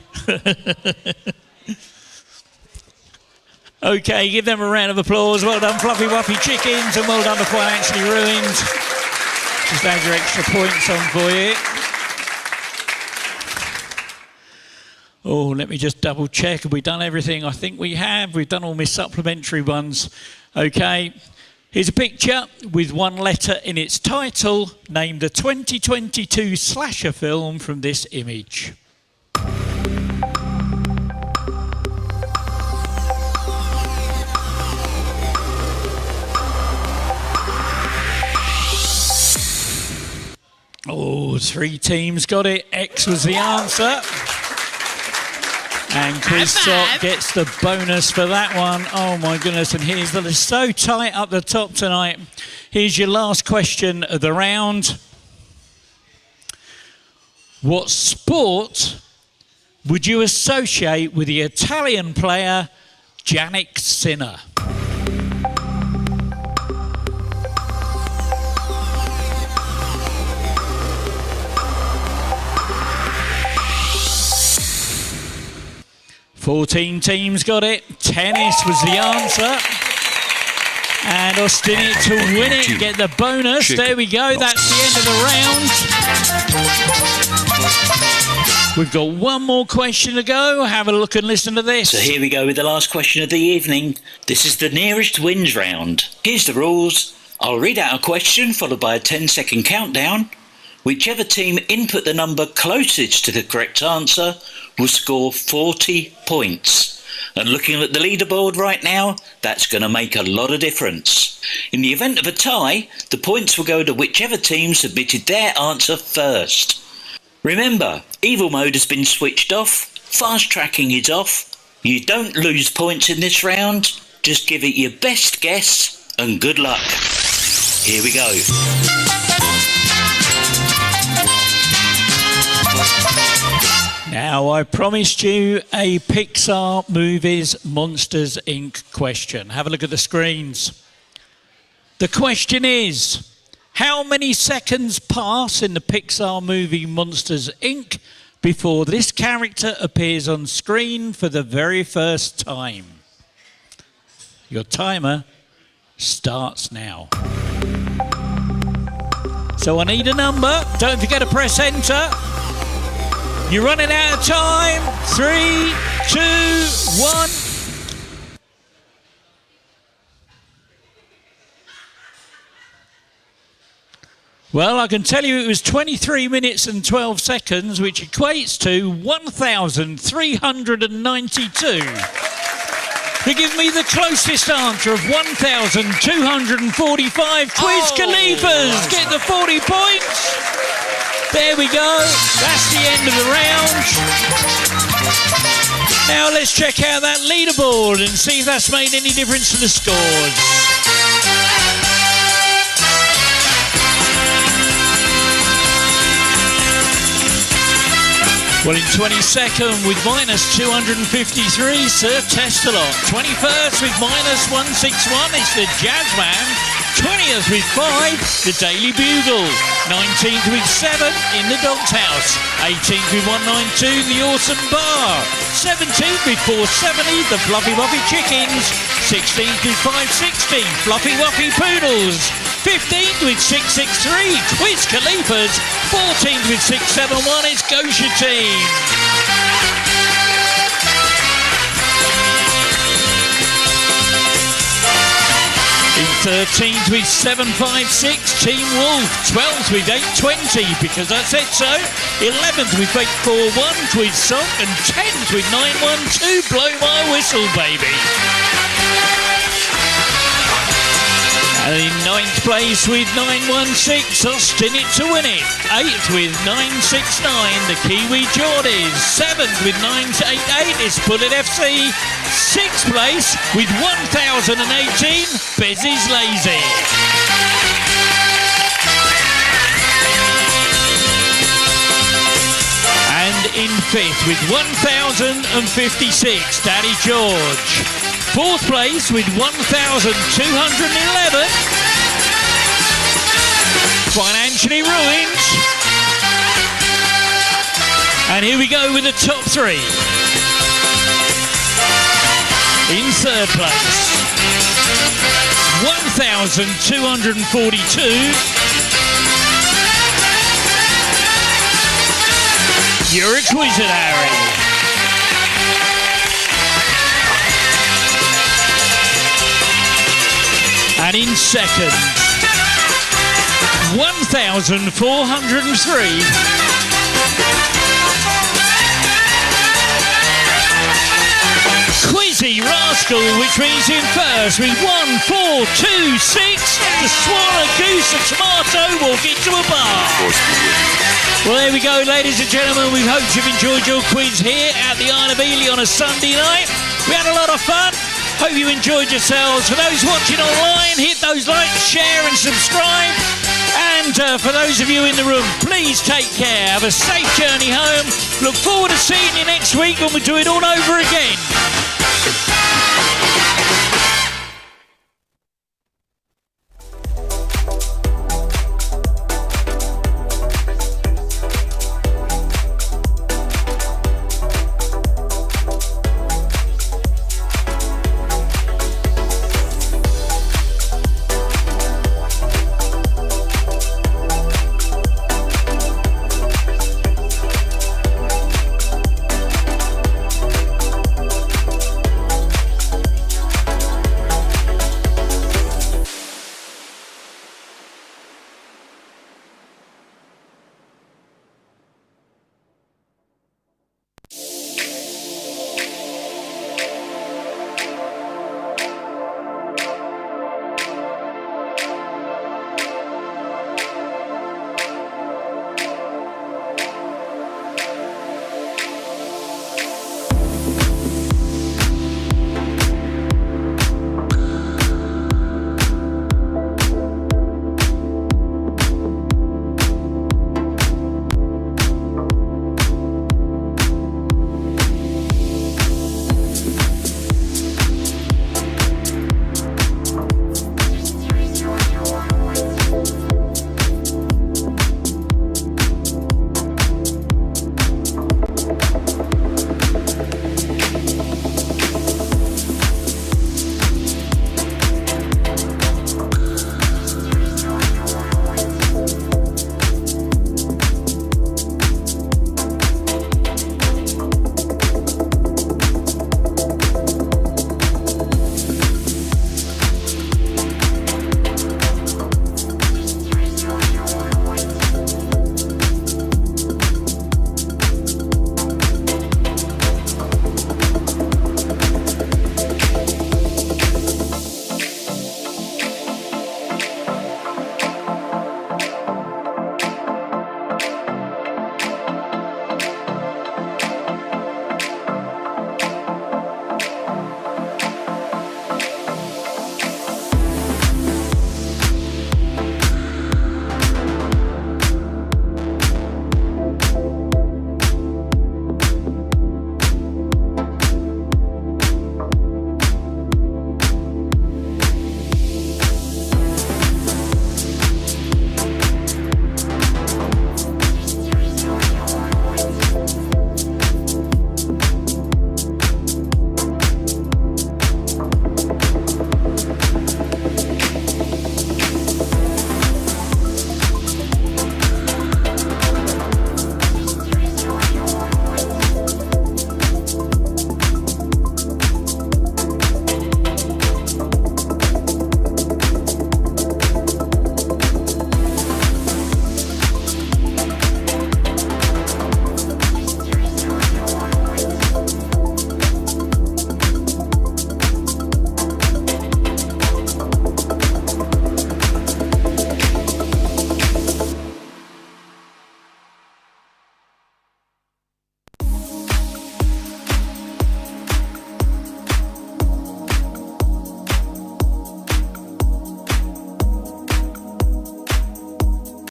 Speaker 1: Okay, give them a round of applause. Well done, Fluffy Wuffy Chickens, and well done to Financially Ruined. Just add your extra points on for you. Oh, let me just double check. Have we done everything? I think we have. We've done all my supplementary ones. Okay. Here's a picture with one letter in its title. Name the 2022 slasher film from this image. Oh, 3 teams got it. X was the answer. And Quizsock gets the bonus for that one. Oh my goodness, and here's the list. So tight up the top tonight. Here's your last question of the round. What sport would you associate with the Italian player Jannik Sinner? Fourteen teams got it. Tennis was the answer. And Austin it to win it, get the bonus. There we go, that's the end of the round. We've got one more question to go. Have a look and listen to this.
Speaker 8: So here we go with the last question of the evening. This is the nearest wins round. Here's the rules. I'll read out a question followed by a 10-second countdown. Whichever team input the number closest to the correct answer will score 40 points. And looking at the leaderboard right now, that's going to make a lot of difference. In the event of a tie, the points will go to whichever team submitted their answer first. Remember, evil mode has been switched off, fast tracking is off. You don't lose points in this round, just give it your best guess and good luck. Here we go.
Speaker 1: Now, I promised you a Pixar Movies Monsters Inc. question. Have a look at the screens. The question is, how many seconds pass in the Pixar movie Monsters Inc. before this character appears on screen for the very first time? Your timer starts now. So I need a number. Don't forget to press enter. You're running out of time. 3, 2, 1. Well, I can tell you it was 23 minutes and 12 seconds, which equates to 1,392. To give me the closest answer of 1,245 Quiz Khalifas. Get the 40 points. There we go. That's the end of the round. Now let's check out that leaderboard and see if that's made any difference to the scores. Well, in 22nd with minus 253, Sir Testalot. 21st with minus 161, it's the Jazzman. 20th with 5, the Daily Bugle. 19th with 7, in the Dog's House. 18th with 192, the Awesome Bar. 17th with 470, the Fluffy Wuffy Chickens. 16th with 560, Fluffy Wuffy Poodles. 15th with 663, Quiz Khalifas. 14th with 671, it's Gosha Team. In 13th with 756, Team Wolf. 12th with 820, because I said so. 11th with 841, Quiz Sock. And 10th with 912, Blow My Whistle, baby. And in 9th place with 916, Austin it to win it. 8th with 969, the Kiwi Geordies. 7th with 988, it's BulletFC. 6th place with 1018, Bezzy's Lazy. And in 5th with 1056, Daddy George. 4th place with 1,211, Financially Ruined. And here we go with the top 3. In third place, 1,242. You're exquisite, Harry. And in second, 1,403. Quizzy Rascal, which means in first with 1,426. The swallow goose and tomato walk into a bar. Well, there we go, ladies and gentlemen. We hope you've enjoyed your quiz here at the Isle of Ely on a Sunday night. We had a lot of fun. Hope you enjoyed yourselves. For those watching online, hit those likes, share and subscribe. And for those of you in the room, please take care. Have a safe journey home. Look forward to seeing you next week when we do it all over again.